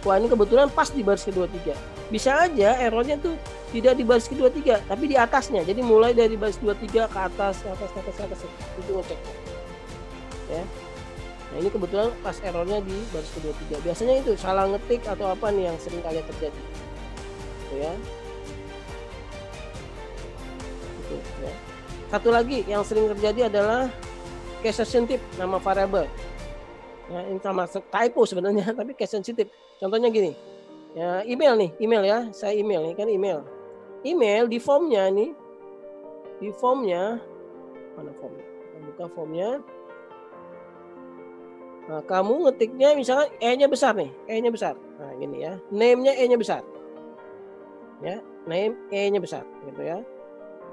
Wah ini kebetulan pas di baris ke-23. Bisa aja errornya tuh tidak di baris ke-23, tapi di atasnya. Jadi mulai dari baris 23 ke atas, itu ngeceknya. Ya. Nah ini kebetulan pas errornya di baris ke-23. Biasanya itu salah ngetik atau apa nih yang sering kali terjadi. Gitu ya. Gitu, ya. Satu lagi yang sering terjadi adalah case sensitive nama variabel. Ya, ini sama typo sebenarnya, tapi case sensitive. Contohnya gini, ya email ya, saya email nih kan email di formnya nih, di formnya mana formnya? Buka formnya. Nah, kamu ngetiknya misalkan E-nya besar nih, E-nya besar. Nah gini ya, name-nya E-nya besar, ya name E-nya besar, gitu ya.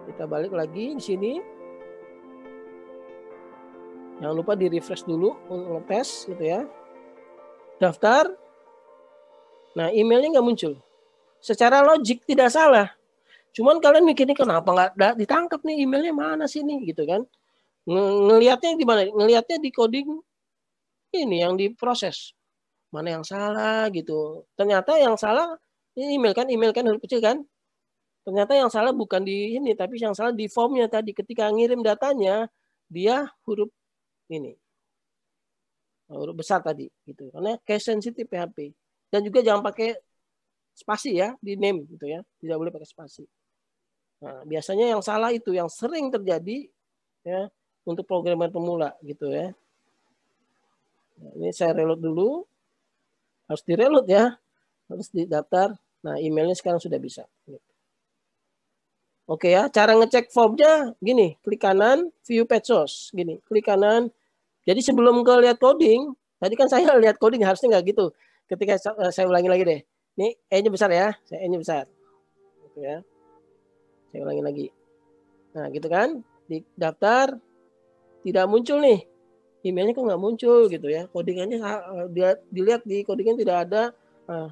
Kita balik lagi di sini. Jangan lupa di refresh dulu untuk ngetes gitu ya. Daftar. Nah emailnya nggak muncul. Secara logik tidak salah. Cuman kalian mikirnya kenapa nggak ditangkap nih emailnya mana sih nih gitu kan. Ngelihatnya di mana? Ngelihatnya di coding ini yang diproses. Mana yang salah gitu. Ternyata yang salah ini email kan huruf kecil kan. Ternyata yang salah bukan di ini tapi yang salah di formnya tadi. Ketika ngirim datanya dia huruf ini huruf besar tadi gitu karena case sensitive PHP dan juga jangan pakai spasi ya di name gitu ya, tidak boleh pakai spasi. Nah, biasanya yang salah itu yang sering terjadi ya untuk programmer pemula gitu ya. Nah, ini saya reload dulu, harus di reload ya, harus didaftar. Nah emailnya sekarang sudah bisa. Oke ya, cara ngecek formnya gini, klik kanan, view page source, gini, klik kanan. Jadi sebelum ke lihat coding, tadi kan saya lihat coding harusnya nggak gitu. Ketika saya ulangi lagi deh. Ini E-nya besar ya, saya E-nya besar. Gitu ya. Saya ulangi lagi. Nah gitu kan, di daftar, tidak muncul nih. Emailnya kok nggak muncul gitu ya. Codingannya dia dilihat di codingnya tidak ada. Nah,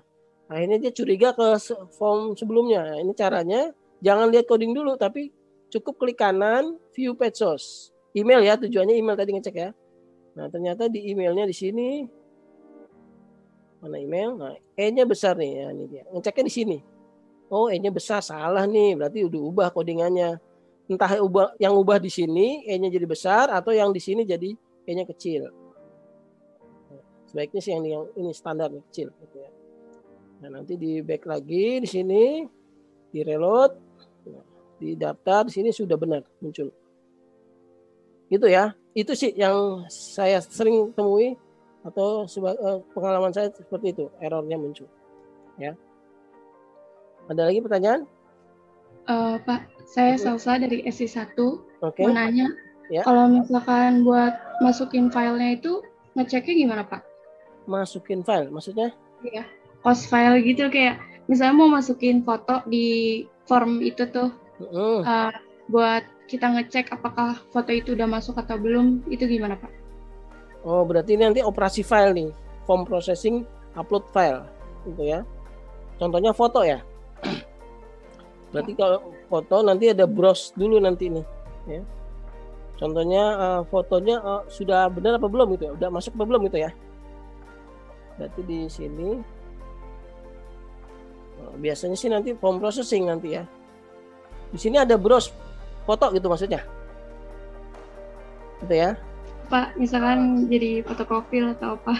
akhirnya dia curiga ke form sebelumnya. Nah, ini caranya, jangan lihat coding dulu, tapi cukup klik kanan, view page source. Email ya, tujuannya email tadi ngecek ya. Nah, ternyata di emailnya di sini. Mana email? Nah, E-nya besar nih. Ya, ini dia. Ngeceknya di sini. Oh, E-nya besar. Salah nih. Berarti udah ubah codingannya. Entah yang ubah di sini, E-nya jadi besar, atau yang di sini jadi E-nya kecil. Nah, sebaiknya sih yang ini standar kecil. Gitu ya. Nah, nanti di back lagi di sini. Di reload. Nah, di daftar di sini sudah benar muncul. Gitu ya. Itu sih yang saya sering temui atau pengalaman saya seperti itu, errornya muncul. Ya. Ada lagi pertanyaan? Pak, saya Salsa dari SC1 Oke. mau nanya, Ya. kalau misalkan buat masukin filenya itu ngeceknya gimana Pak? Masukin file, maksudnya? Iya, host file gitu, kayak misalnya mau masukin foto di form itu tuh, buat kita ngecek apakah foto itu udah masuk atau belum, itu gimana Pak? Oh, berarti ini nanti operasi file nih, form processing, upload file, gitu ya. Contohnya foto ya. Berarti kalau foto nanti ada browse dulu nanti nih, ya. Contohnya fotonya sudah benar apa belum gitu ya? Udah masuk apa belum gitu ya? Berarti di sini biasanya sih nanti form processing nanti ya. Di sini ada browse foto gitu maksudnya. Gitu ya. Pak, misalkan jadi fotokopi atau apa?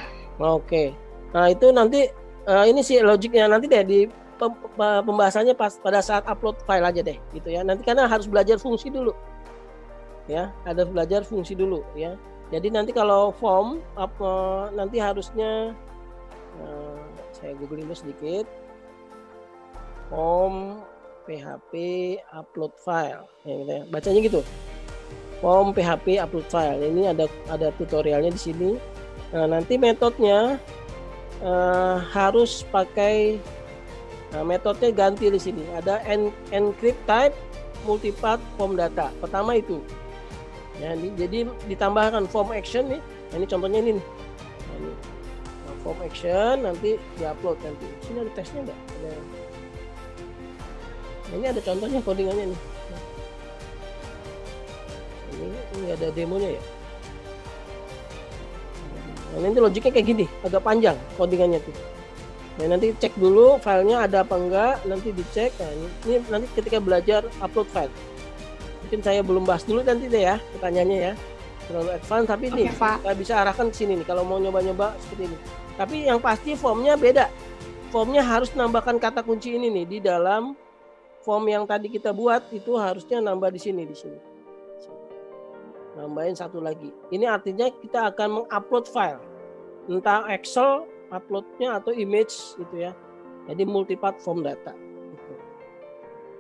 Oke. Nah, itu nanti ini sih logiknya nanti deh di pembahasannya pada saat upload file aja deh gitu ya. Nanti karena harus belajar fungsi dulu. Ya, ada belajar fungsi dulu ya. Jadi nanti kalau form nanti harusnya saya googling dulu sedikit. Form PHP upload file ya, gitu ya. Bacanya gitu. Form PHP upload file. Ini ada tutorialnya di sini. Nah, nanti metodenya harus pakai metodenya ganti di sini. Ada encrypt type multipath form data. Pertama itu. Ya, jadi ditambahkan form action nih. Nah, ini contohnya ini nih. Nah, ini. Nah, form action nanti diupload nanti. Sini ada tesnya enggak? Ada. Nah, ini ada contohnya codingannya nih. Ini ada demonya ya. Nah, nanti logiknya kayak gini, agak panjang codingannya tuh. Nah, nanti cek dulu filenya ada apa enggak, nanti dicek. Nah, ini nanti ketika belajar upload file. Mungkin saya belum bahas dulu nanti deh ya pertanyaannya ya. Terlalu advance tapi nih saya bisa arahkan ke sini nih kalau mau nyoba-nyoba seperti ini. Tapi yang pasti formnya beda. Formnya harus nambahkan kata kunci ini nih di dalam form yang tadi kita buat itu harusnya nambah di sini. Nambahin satu lagi. Ini artinya kita akan mengupload file. Entah Excel uploadnya atau image gitu ya. Jadi multipath form data.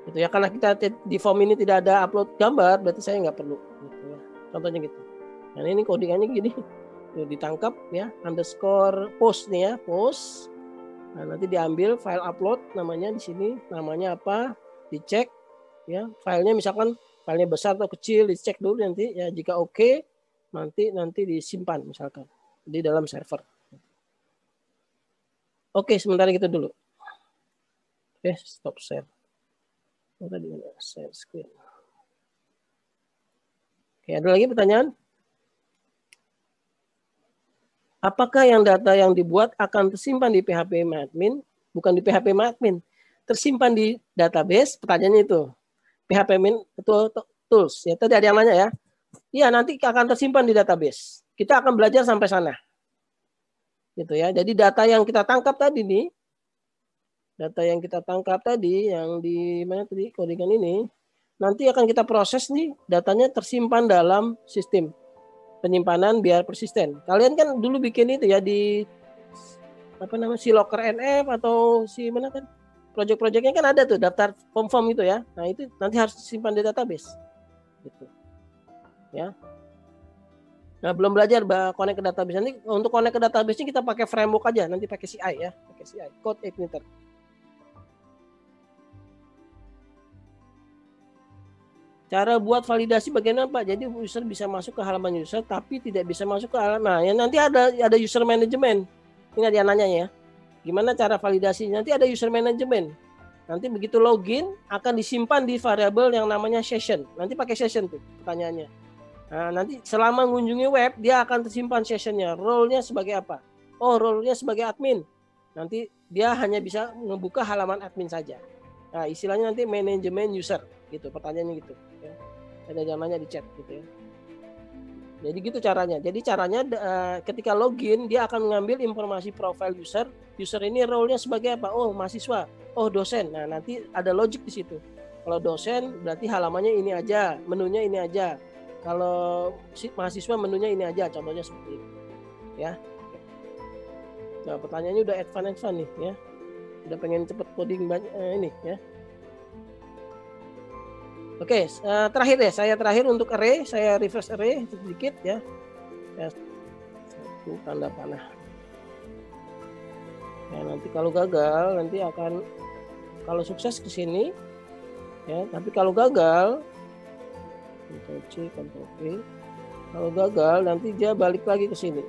Gitu ya, karena kita di form ini tidak ada upload gambar, berarti saya nggak perlu. Gitu ya. Contohnya gitu. Nah ini codingannya gini. Tuh, ditangkap ya, underscore post nih ya, post. Nah nanti diambil file upload namanya di sini, namanya apa, dicek ya, filenya misalkan filenya besar atau kecil dicek dulu nanti ya, jika oke nanti disimpan misalkan di dalam server. Oke, sementara gitu dulu. Oke, stop share. Tadi share screen. Oke, ada lagi pertanyaan? Apakah yang data yang dibuat akan tersimpan di PHP-admin, bukan di PHP-admin, tersimpan di database? Pertanyaannya itu. PHP-admin tools. Ya, tadi ada yang nanya ya. Iya, nanti akan tersimpan di database. Kita akan belajar sampai sana. Gitu ya. Jadi data yang kita tangkap tadi nih, data yang kita tangkap tadi yang di mana tadi codingan ini nanti akan kita proses nih, datanya tersimpan dalam sistem penyimpanan biar persisten. Kalian kan dulu bikin itu ya di apa namanya si Locker NF atau si mana kan project-projectnya kan ada tuh daftar form-form itu ya. Nah itu nanti harus disimpan di database gitu ya. Nah belum belajar connect ke database, nanti untuk connect ke database-nya kita pakai framework aja, nanti pakai CI ya, pakai CI code igniter. Cara buat validasi bagaimana Pak? Jadi user bisa masuk ke halaman user tapi tidak bisa masuk ke halaman. Nah, ya nanti ada user management. Ini dia nanya ya. Gimana cara validasi? Nanti ada user management. Nanti begitu login akan disimpan di variabel yang namanya session. Nanti pakai session tuh pertanyaannya. Nah, nanti selama mengunjungi web dia akan tersimpan sessionnya. Role-nya sebagai apa? Oh, role-nya sebagai admin. Nanti dia hanya bisa membuka halaman admin saja. Nah, istilahnya nanti manajemen user gitu, pertanyaannya gitu ya. Ada namanya di chat gitu ya. Jadi gitu caranya. Jadi caranya ketika login dia akan mengambil informasi profil user. User ini role-nya sebagai apa? Oh, mahasiswa. Oh, dosen. Nah, nanti ada logic di situ. Kalau dosen berarti halamannya ini aja, menunya ini aja. Kalau mahasiswa menunya ini aja, contohnya seperti itu. Ya. Nah, pertanyaannya udah advance nih ya. Udah pengen cepet coding banyak ini ya. Oke, terakhir deh, saya terakhir untuk array, saya reverse array sedikit ya. Satu tanda panah. Ya, nanti kalau gagal nanti akan, kalau sukses ke sini ya, tapi kalau gagal Ctrl C, Ctrl V. Kalau gagal nanti dia balik lagi ke sini.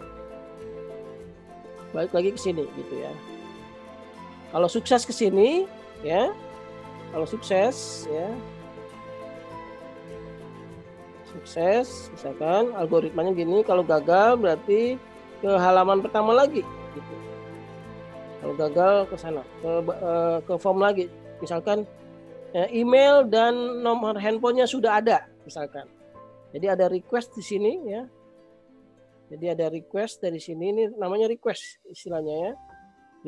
Balik lagi ke sini gitu ya. Kalau sukses ke sini ya. Kalau sukses ya. Sukses, misalkan algoritmanya gini, kalau gagal berarti ke halaman pertama lagi gitu. Kalau gagal ke sana, ke form lagi. Misalkan email dan nomor handphonenya sudah ada misalkan. Jadi ada request di sini ya. Jadi ada request dari sini, ini namanya request istilahnya ya.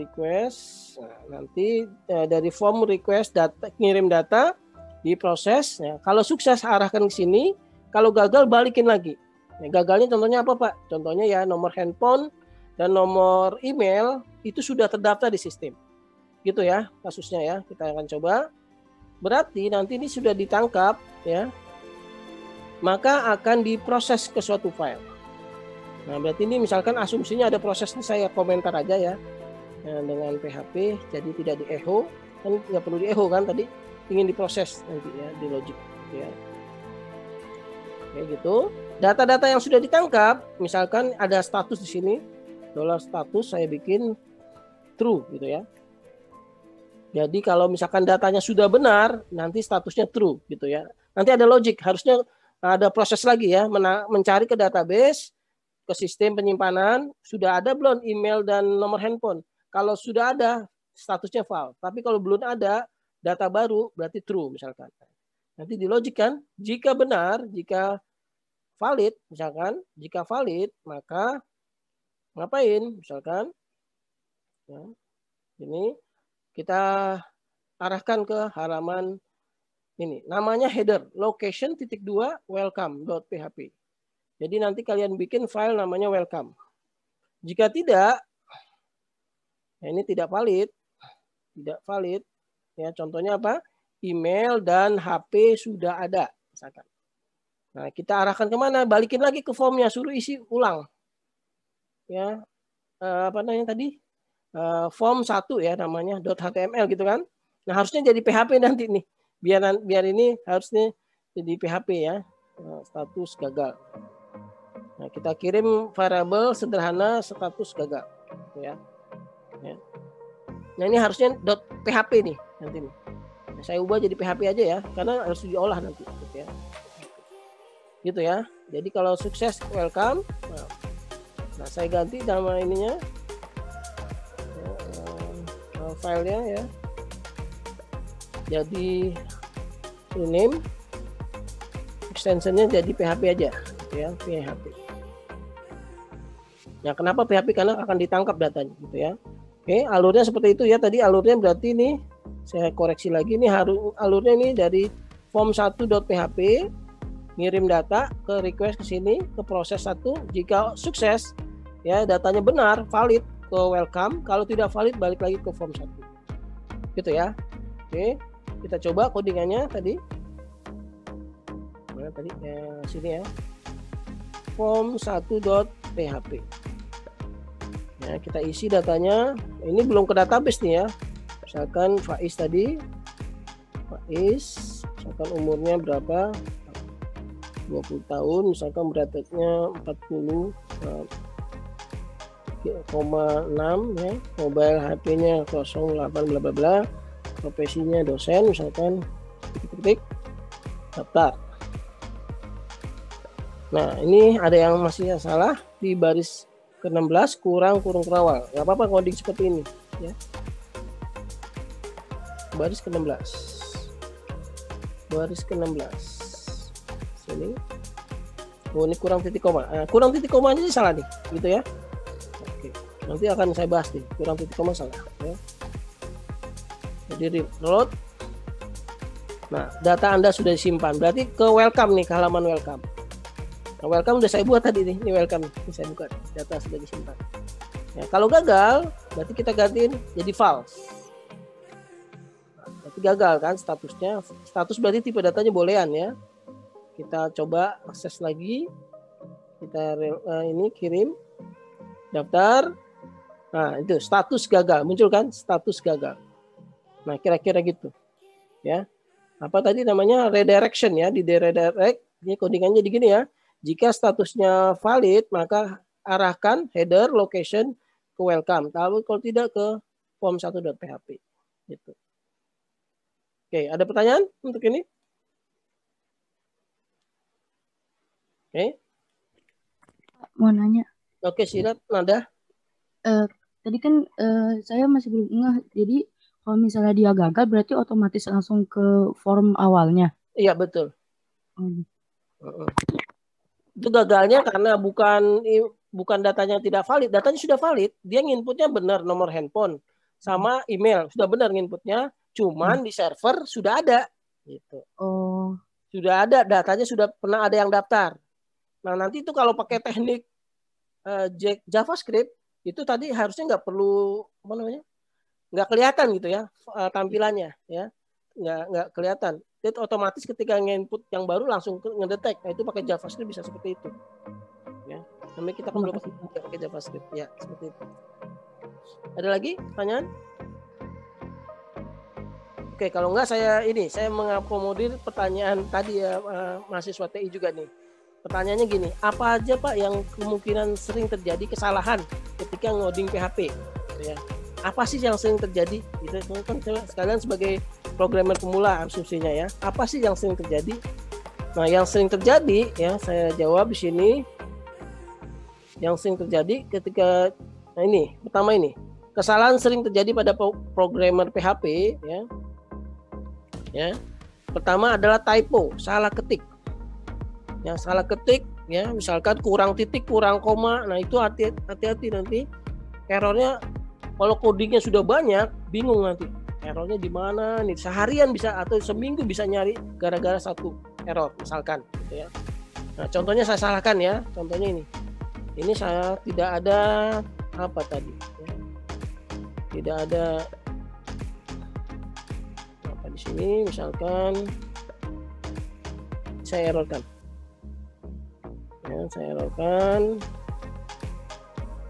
Request. Nah, nanti dari form request data, ngirim data, diproses ya. Kalau sukses arahkan ke sini. Kalau gagal balikin lagi. Ya, gagalnya contohnya apa Pak? Contohnya ya nomor handphone dan nomor email itu sudah terdaftar di sistem. Gitu ya kasusnya ya. Kita akan coba. Berarti nanti ini sudah ditangkap ya. Maka akan diproses ke suatu file. Nah berarti ini misalkan asumsinya ada proses, ini saya komentar aja ya. Nah, dengan PHP jadi tidak di echo. Kan nggak perlu di echo kan tadi. Ingin diproses nanti ya di logic ya. Kayak gitu. Data-data yang sudah ditangkap, misalkan ada status di sini, $status saya bikin true gitu ya. Jadi kalau misalkan datanya sudah benar, nanti statusnya true gitu ya. Nanti ada logic, harusnya ada proses lagi ya, mencari ke database, ke sistem penyimpanan, sudah ada belum email dan nomor handphone. Kalau sudah ada, statusnya valid. Tapi kalau belum ada data baru, berarti true misalkan. Nanti di logic kan, jika benar, jika valid, misalkan, jika valid, maka ngapain? Misalkan, ya, ini kita arahkan ke halaman ini. Namanya header, location .2 welcome.php. Jadi nanti kalian bikin file namanya welcome. Jika tidak, ya ini tidak valid, ya contohnya apa? Email dan HP sudah ada, misalkan. Nah, kita arahkan kemana? Balikin lagi ke formnya, suruh isi ulang. Ya, apa namanya tadi? Form 1 ya namanya .html gitu kan. Nah, harusnya jadi PHP nanti nih. Biar ini harusnya jadi PHP ya. Status gagal. Nah, kita kirim variabel sederhana status gagal, ya. Ya. Nah, ini harusnya .php nih nanti nih. Nah, saya ubah jadi PHP aja ya, karena harus diolah nanti gitu ya. Gitu ya. Jadi kalau sukses welcome. Nah, saya ganti nama ininya. Filenya ya. Jadi rename extensionnya jadi PHP aja gitu ya, PHP. Nah, kenapa PHP? Karena akan ditangkap datanya gitu ya. Oke, alurnya seperti itu ya. Tadi alurnya berarti ini saya koreksi lagi, ini alurnya ini dari form 1.php ngirim data ke request ke sini ke proses 1. Jika sukses ya datanya benar valid ke welcome, kalau tidak valid balik lagi ke form 1. Gitu ya. Oke, kita coba codingannya tadi. Mana tadi? Sini ya. Form 1.php. Ya, kita isi datanya. Ini belum ke database nih ya. Misalkan Faiz tadi. Faiz, misalkan umurnya berapa? 20 tahun, misalkan beratnya 40,6 ya. Mobile HP-nya 08 bla bla bla. Profesinya dosen, misalkan ketik daftar. Nah, ini ada yang masih salah di baris ke-16 kurung kerawal. Nggak apa-apa coding seperti ini ya. Baris ke-16. Baris ke-16. Sini. Oh, ini kurang titik koma. Kurang titik koma aja salah nih, gitu ya. Oke. Nanti akan saya bahas nih, kurang titik koma salah ya. Jadi reload. Nah, data Anda sudah disimpan. Berarti ke welcome nih, ke halaman welcome. Nah, welcome udah saya buat tadi nih. Ini welcome. Ini saya buka. Data sudah disimpan. Ya, kalau gagal, berarti kita gantiin jadi false. Nah, berarti gagal kan statusnya. Status berarti tipe datanya boolean ya. Kita coba akses lagi. Kita ini kirim daftar. Nah, itu status gagal. Muncul kan status gagal. Nah, kira-kira gitu. Ya. Apa tadi namanya redirection ya, di redirect. Ini codingannya di gini ya. Jika statusnya valid, maka arahkan header location ke welcome. Kalau tidak ke form1.php. Gitu. Oke, ada pertanyaan untuk ini? Oke. Mau nanya. Oke, silakan Nada. Tadi kan saya masih belum ngeh. Jadi kalau misalnya dia gagal berarti otomatis langsung ke form awalnya. Iya, betul. Itu gagalnya karena bukan datanya tidak valid, datanya sudah valid, dia nginputnya benar nomor handphone sama email, sudah benar nginputnya, cuman di server sudah ada gitu. Oh. Sudah ada datanya, sudah pernah ada yang daftar. Nah, nanti itu kalau pakai teknik JavaScript itu tadi harusnya nggak perlu apa namanya? Nggak kelihatan gitu ya tampilannya ya. Nggak kelihatan. Jadi otomatis ketika nginput yang baru langsung ngedetek. Nah, itu pakai JavaScript bisa seperti itu. Ya. Namanya kita kan belum pakai JavaScript. Ya, seperti itu. Ada lagi pertanyaan? Oke, kalau enggak saya mengakomodir pertanyaan tadi ya mahasiswa TI juga nih. Pertanyaannya gini, apa aja Pak yang kemungkinan sering terjadi kesalahan ketika ngoding PHP? Ya. Apa sih yang sering terjadi? Gitu kan sekalian sebagai programmer pemula asumsinya ya. Apa sih yang sering terjadi? Nah, yang sering terjadi ya saya jawab di sini. Yang sering terjadi ketika ini, pertama ini. Kesalahan sering terjadi pada programmer PHP ya. Ya. Pertama adalah typo, salah ketik. Yang salah ketik ya, misalkan kurang titik, kurang koma. Nah, itu hati-hati nanti errornya. Kalau codingnya sudah banyak, bingung nanti errornya di mana nih, seharian bisa atau seminggu bisa nyari gara-gara satu error misalkan gitu ya. Nah, contohnya saya salahkan ya, contohnya ini saya tidak ada apa tadi ya. Tidak ada apa di sini, misalkan saya errorkan ya, saya errorkan.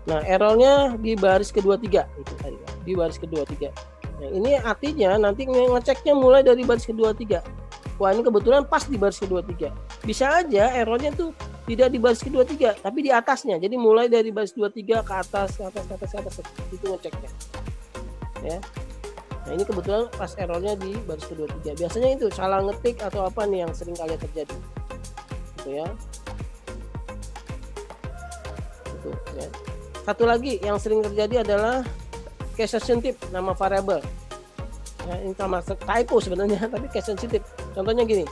Nah, errornya di baris ke-23 itu tadi ya, di baris ke-23. Nah, ini artinya nanti ngeceknya mulai dari baris ke-23. Wah, ini kebetulan pas di baris ke-23. Bisa aja errornya tuh tidak di baris ke-23, tapi di atasnya. Jadi mulai dari baris 23 ke atas itu ngeceknya. Ya. Nah, ini kebetulan pas errornya di baris ke-23. Biasanya itu salah ngetik atau apa nih yang sering kali terjadi. Gitu ya. Itu ya. Satu lagi yang sering terjadi adalah case sensitive nama variabel. Ya, ini sama typo sebenarnya, tapi case sensitive. Contohnya gini,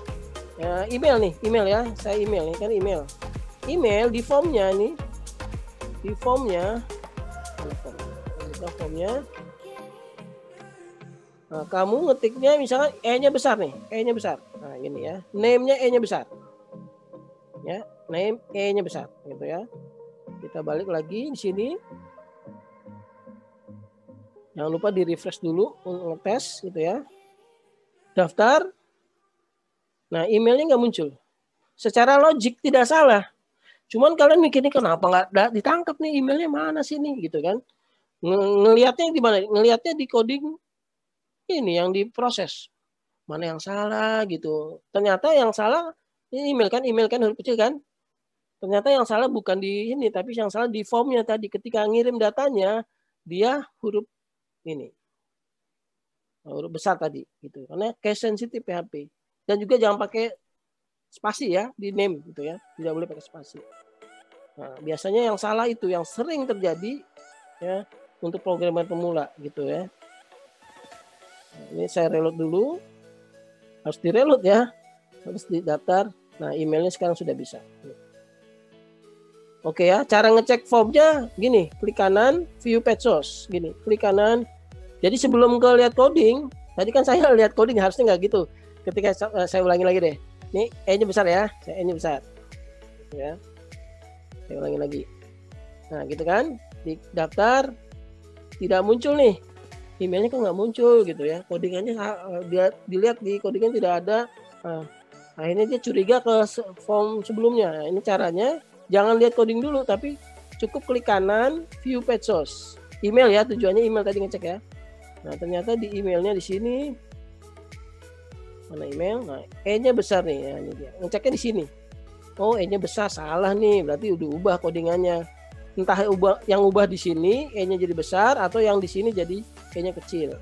ya, email ya, saya email nih kan email di formnya nih, di formnya, nah, kamu ngetiknya misalnya E-nya besar nih, E-nya besar. Nah, ini ya, name-nya E-nya besar, ya, name E-nya besar, gitu ya. Kita balik lagi di sini. Jangan lupa di refresh dulu untuk ngetes gitu ya. Daftar. Nah, emailnya nggak muncul. Secara logik tidak salah. Cuman kalian mikirnya kenapa nggak ditangkap nih emailnya mana sih nih gitu kan? Ngelihatnya di mana? Ngelihatnya di coding ini yang diproses. Mana yang salah gitu. Ternyata yang salah ini email kan huruf kecil kan? Ternyata yang salah bukan di ini, tapi yang salah di formnya tadi. Ketika ngirim datanya, dia huruf ini, huruf besar tadi, gitu. Karena case sensitive PHP. Dan juga jangan pakai spasi ya di name, gitu ya. Tidak boleh pakai spasi. Nah, biasanya yang salah itu, yang sering terjadi ya untuk programmer pemula, gitu ya. Nah, ini saya reload dulu. Harus di reload ya, harus didaftar. Nah, emailnya sekarang sudah bisa. Oke ya, cara ngecek formnya gini, klik kanan, view page source, gini, klik kanan. Jadi sebelum ke lihat coding, tadi kan saya lihat coding harusnya nggak gitu. ketika saya ulangi lagi deh. Ini E-nya besar ya, E-nya besar. Ya. Saya ulangi lagi. Nah, gitu kan? Di daftar tidak muncul nih. Emailnya kok nggak muncul gitu ya. Codingannya dia dilihat di codingan tidak ada. Nah, akhirnya dia curiga ke form sebelumnya. Nah, ini caranya jangan lihat coding dulu, tapi cukup klik kanan view page source. Email ya, tujuannya email tadi ngecek ya. Nah, ternyata di emailnya di sini. Mana email? Nah, E-nya besar nih. Ya, ini dia. Ngeceknya di sini. Oh, E-nya besar, salah nih. Berarti udah ubah codingannya. Entah yang ubah di sini E-nya jadi besar atau yang di sini jadi E-nya kecil.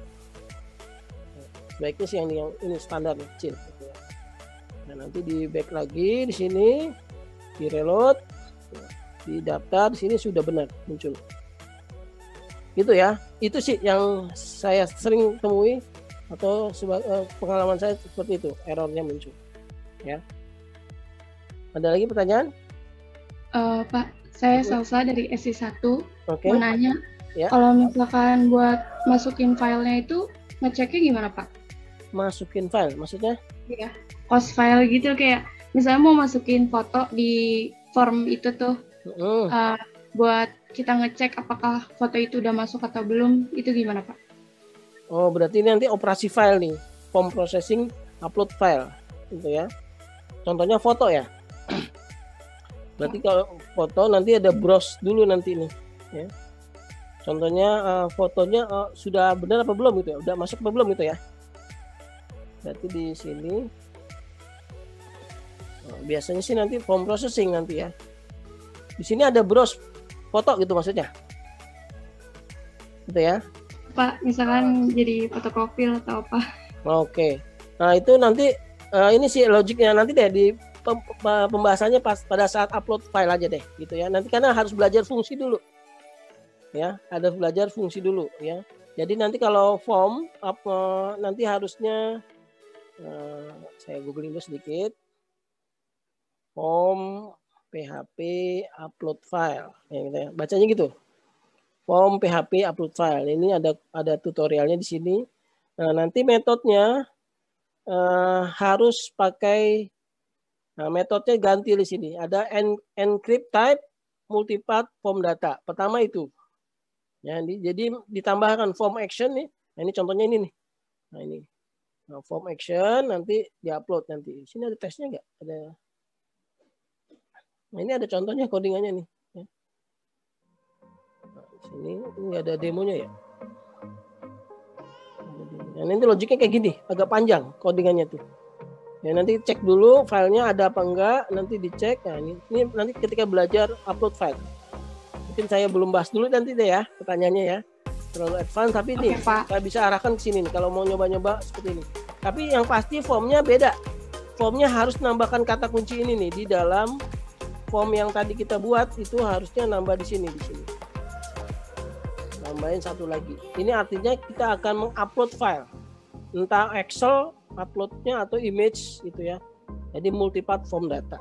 Baiknya sih yang ini standar kecil. Nah, nanti di back lagi di sini, di reload, di daftar di sini sudah benar muncul. Gitu ya. Itu sih yang saya sering temui atau pengalaman saya seperti itu, errornya muncul. Ya. Ada lagi pertanyaan? Pak, saya Salsa dari SC1. Okay. Mau nanya, ya. Kalau misalkan buat masukin filenya itu ngeceknya gimana, Pak? Masukin file, maksudnya? Iya, host file gitu, kayak misalnya mau masukin foto di form itu tuh, buat kita ngecek apakah foto itu udah masuk atau belum, itu gimana, Pak? Oh, berarti ini nanti operasi file nih, form processing upload file, gitu ya. Contohnya foto ya. Berarti kalau foto nanti ada browse dulu nanti nih. Ya. Contohnya fotonya sudah benar apa belum gitu ya? Udah masuk apa belum gitu ya? Berarti di sini biasanya sih nanti form processing nanti ya. Di sini ada browse foto gitu maksudnya. Gitu ya. Pak, misalkan jadi fotokopil atau apa. Oke. Nah, itu nanti ini sih logiknya nanti deh di pembahasannya pada saat upload file aja deh gitu ya. Nanti karena harus belajar fungsi dulu. Ya, ada belajar fungsi dulu ya. Jadi nanti kalau form nanti harusnya saya googling dulu sedikit. Form PHP upload file ya, gitu ya. Bacanya gitu. Form PHP upload file. Ini ada tutorialnya di sini. Nah, nanti metodenya harus pakai metodenya ganti di sini. Ada encrypt type multipath form data. Pertama itu. Ya, jadi ditambahkan form action nih. Nah, ini contohnya ini nih. Nah, ini. Nah, form action nanti diupload nanti. Sini ada tesnya nggak? Ada. Nah, ini ada contohnya codingannya nih. Ya. Nah, sini nggak ada demonya ya. Nah, nanti logiknya kayak gini, agak panjang codingannya tuh. Ya, nanti cek dulu filenya ada apa enggak, nanti dicek. Nah, ini nanti ketika belajar upload file. Mungkin saya belum bahas dulu nanti deh ya pertanyaannya ya. Terlalu advance tapi nih saya bisa arahkan ke sini nih kalau mau nyoba-nyoba seperti ini. Tapi yang pasti formnya beda. Formnya harus nambahkan kata kunci ini nih di dalam form yang tadi kita buat itu harusnya nambah di sini. Nambahin satu lagi. Ini artinya kita akan mengupload file. Entah Excel uploadnya atau image gitu ya. Jadi multipath form data.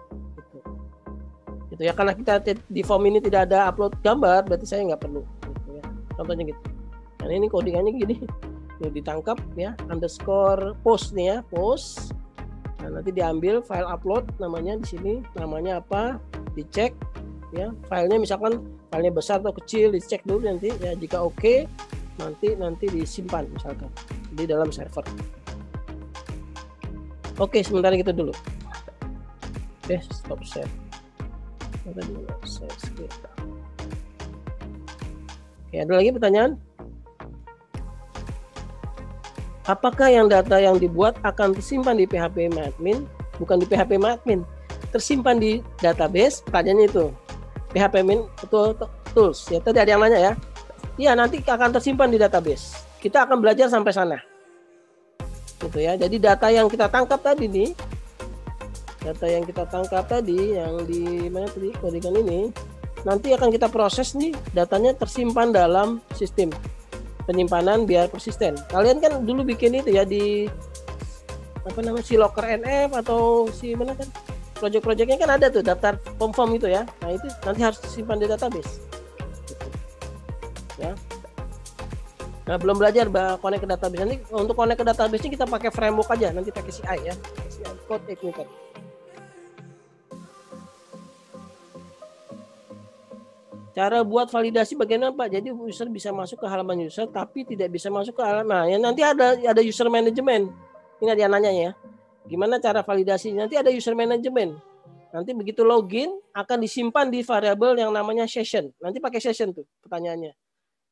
Gitu ya, karena kita di form ini tidak ada upload gambar, berarti saya nggak perlu. Gitu ya. Contohnya gitu. Nah, ini codingannya gini. Tuh, ditangkap ya, underscore post nih ya, post. Nah, nanti diambil file upload namanya di sini, namanya apa? Dicek ya, filenya misalkan filenya besar atau kecil, dicek dulu nanti ya, jika oke, nanti disimpan misalkan di dalam server. Oke, sementara gitu dulu. Oke, stop share. Oke, ada lagi pertanyaan? Apakah yang data yang dibuat akan tersimpan di PHP-admin? Bukan di PHP-admin, tersimpan di database? Pertanyaannya itu. PHP-admin tools. Ya, tadi ada yang nanya ya. Iya, nanti akan tersimpan di database. Kita akan belajar sampai sana. Gitu ya. Jadi data yang kita tangkap tadi nih, yang di mana tadi codingan ini nanti akan kita proses nih, datanya tersimpan dalam sistem penyimpanan biar persisten. Kalian kan dulu bikin itu ya di si Locker NF atau si mana kan project-projectnya kan ada tuh daftar form itu ya. Nah, itu nanti harus disimpan di database gitu. Ya. Nah, belum belajar connect ke database. Nanti untuk connect ke database ini kita pakai framework aja, nanti pakai CI ya. CI code igniter. Cara buat validasi bagaimana Pak? Jadi user bisa masuk ke halaman user tapi tidak bisa masuk ke halaman. Nah, ya nanti ada user management. Ini dia nanya ya. Gimana cara validasi? Nanti ada user management. Nanti begitu login akan disimpan di variabel yang namanya session. Nanti pakai session tuh pertanyaannya.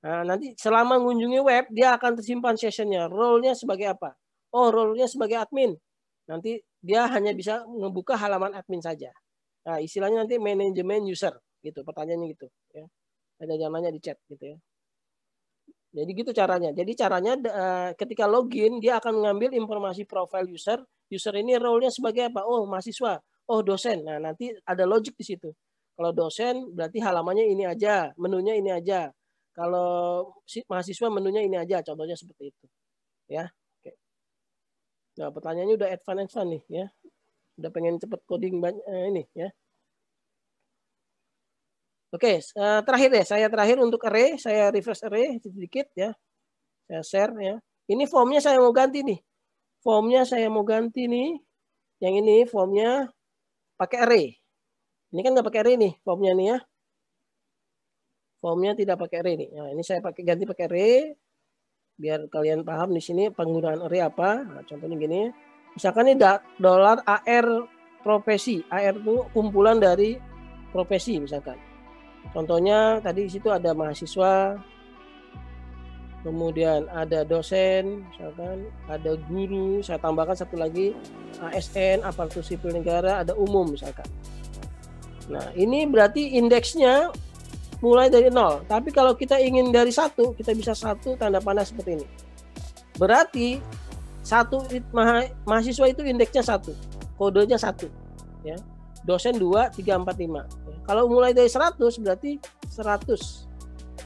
Nah, nanti selama mengunjungi web dia akan tersimpan sessionnya. Role-nya sebagai apa? Oh, role-nya sebagai admin. Nanti dia hanya bisa membuka halaman admin saja. Nah, istilahnya nanti manajemen user gitu, pertanyaannya gitu ya. Ada namanya di chat gitu ya. Jadi gitu caranya. Jadi caranya ketika login dia akan mengambil informasi profile user. User ini role-nya sebagai apa? Oh, mahasiswa. Oh, dosen. Nah, nanti ada logic di situ. Kalau dosen berarti halamannya ini aja, menunya ini aja. Kalau mahasiswa menunya ini aja, contohnya seperti itu. Ya. Oke. Nah, pertanyaannya udah advance nih ya. Udah pengen cepet coding ini ya. Oke, terakhir ya, saya terakhir untuk array, saya refresh array sedikit ya. Saya share ya. Ini formnya saya mau ganti nih. Formnya saya mau ganti nih. Yang ini formnya pakai array. Ini kan nggak pakai array nih formnya nih ya. Formnya tidak pakai array nih. Nah, ini saya ganti pakai array. Biar kalian paham di sini penggunaan array apa. Nah, contohnya gini. Misalkan ini $AR profesi. AR itu kumpulan dari profesi misalkan. Contohnya tadi di situ ada mahasiswa, kemudian ada dosen, misalkan ada guru, saya tambahkan satu lagi ASN, aparatur sipil negara, ada umum misalkan. Nah, ini berarti indeksnya mulai dari 0. Tapi kalau kita ingin dari 1, kita bisa 1 tanda panah seperti ini. Berarti mahasiswa itu indeksnya 1, kodenya 1 ya. Dosen 2, 3, 4, 5. Kalau mulai dari 100 berarti 100.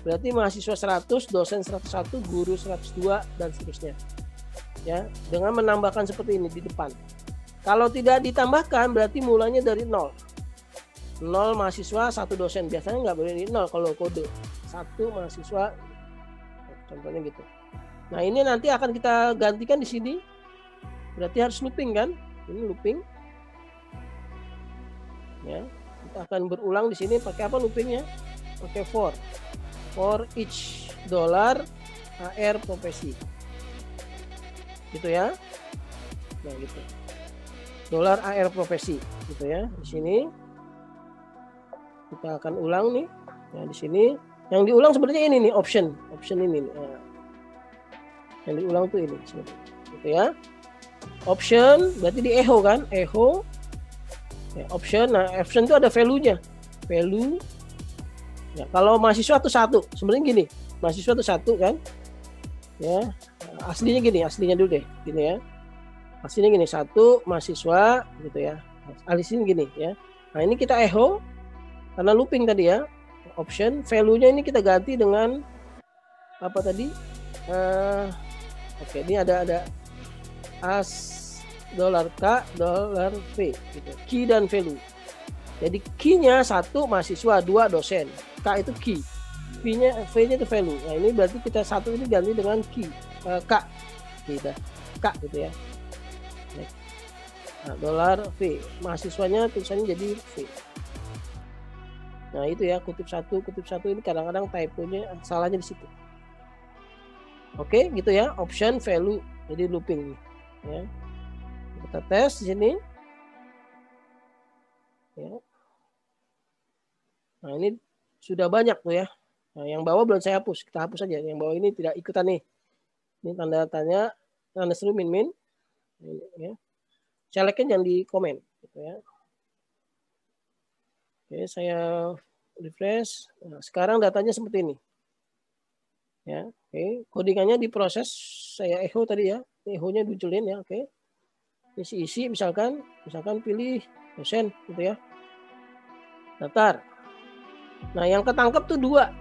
Berarti mahasiswa 100, dosen 101, guru 102 dan seterusnya. Ya, dengan menambahkan seperti ini di depan. Kalau tidak ditambahkan berarti mulanya dari 0. 0 mahasiswa, 1 dosen. Biasanya nggak boleh di 0 kalau kode. 1 mahasiswa. Contohnya gitu. Nah, ini nanti akan kita gantikan di sini. Berarti harus looping kan? Ini looping. Ya, kita akan berulang di sini pakai apa loopingnya? Pakai for each $AR profesi, gitu ya. Nah, gitu. $AR profesi, gitu ya. Di sini kita akan ulang nih. Nah, di sini yang diulang sebenarnya ini nih option ini nih. Nah, yang diulang tuh ini, gitu ya. Option berarti di echo kan? Echo. Ya, option, nah option itu ada value-nya. Value. Ya, kalau mahasiswa itu 1, sebenarnya gini, mahasiswa itu 1 kan? Ya, aslinya gini, aslinya dulu deh, gini ya. Aslinya gini 1 mahasiswa gitu ya. Aslinya gini ya. Nah, ini kita echo karena looping tadi ya. Option, value-nya ini kita ganti dengan apa tadi? Oke, ini ada $K, $V gitu. Key dan value. Jadi key-nya 1 mahasiswa, 2 dosen. K itu key. V-nya itu value. Nah, ini berarti kita 1 ini ganti dengan key. K. Gitu. K gitu ya. Nah, $V. Mahasiswanya tulisannya jadi V. Nah, itu ya kutip 1 ini kadang-kadang typo-nya salahnya di situ. Oke, gitu ya. Option, value. Jadi looping ya. Kita tes di sini. Ya. Nah, ini sudah banyak tuh ya. Nah, yang bawah belum saya hapus. Kita hapus saja. Yang bawah ini tidak ikutan nih. Ini tanda tanya, tanda seru min. Ya. Calegnya jangan di komen. Gitu ya. Oke, saya refresh. Nah, sekarang datanya seperti ini. Ya, oke. Codingannya diproses. Saya echo tadi ya. Echo-nya munculin ya. Oke. Isi misalkan pilih dosen gitu ya. Daftar. Nah, yang ketangkep tuh 2.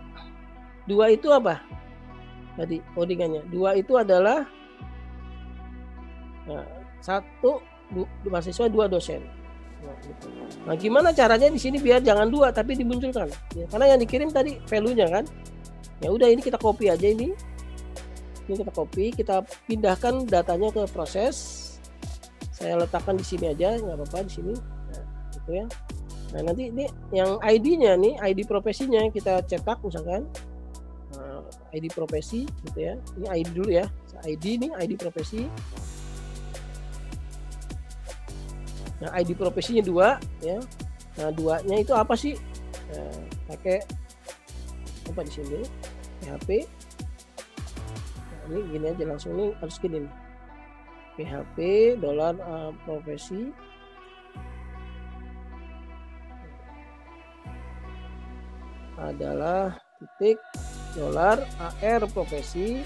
2 itu apa? Tadi codingannya. 2 itu adalah 1 mahasiswa, 2 dosen. Nah, gitu. Nah, gimana caranya di sini biar jangan 2 tapi dimunculkan? Ya, karena yang dikirim tadi value-nya kan. Ya udah ini kita copy aja ini. Ini kita copy, kita pindahkan datanya ke proses. Saya letakkan di sini aja, nggak apa-apa di sini. Nah, gitu ya. Nah, nanti ini yang ID-nya nih, ID profesinya kita cetak misalkan. ID profesi gitu ya. Ini ID dulu ya. ID nih, ID profesi. Nah, ID profesinya 2 ya. Nah, 2-nya itu apa sih? Nah, pakai apa di sini? PHP. Nah, ini gini aja langsung, ini harus gini nih. PHP dolar profesi adalah titik dolar AR profesi,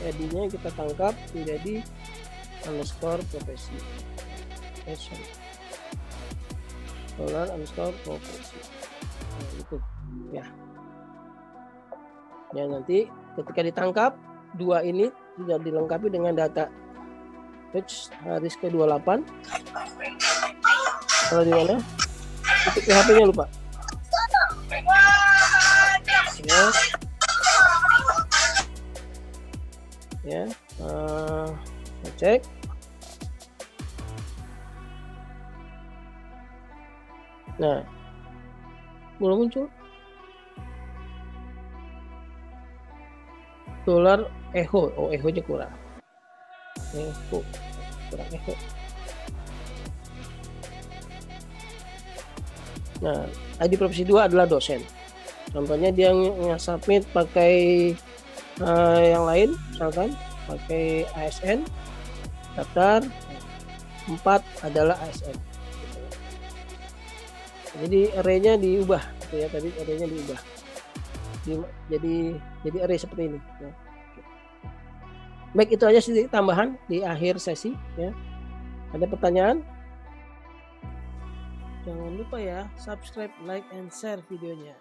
ID-nya kita tangkap menjadi underscore profesi. Dolar underscore profesi. Nah, gitu ya. Ya, nanti ketika ditangkap 2 ini sudah dilengkapi dengan data batch Haris ke-28. Kalau di mana? Titik PHP-nya lupa. Ya. Ya, cek. Nah, belum muncul. Dolar echo, echo-nya kurang. Kurang echo. Nah, ID profesi 2 adalah dosen. Contohnya dia nge-submit pakai yang lain, misalkan pakai ASN, daftar 4 adalah ASN. Jadi array-nya diubah, gitu ya, tadi array-nya diubah. Jadi array seperti ini. Ya. Baik, itu aja sedikit tambahan di akhir sesi. Ya. Ada pertanyaan? Jangan lupa ya, subscribe, like, and share videonya.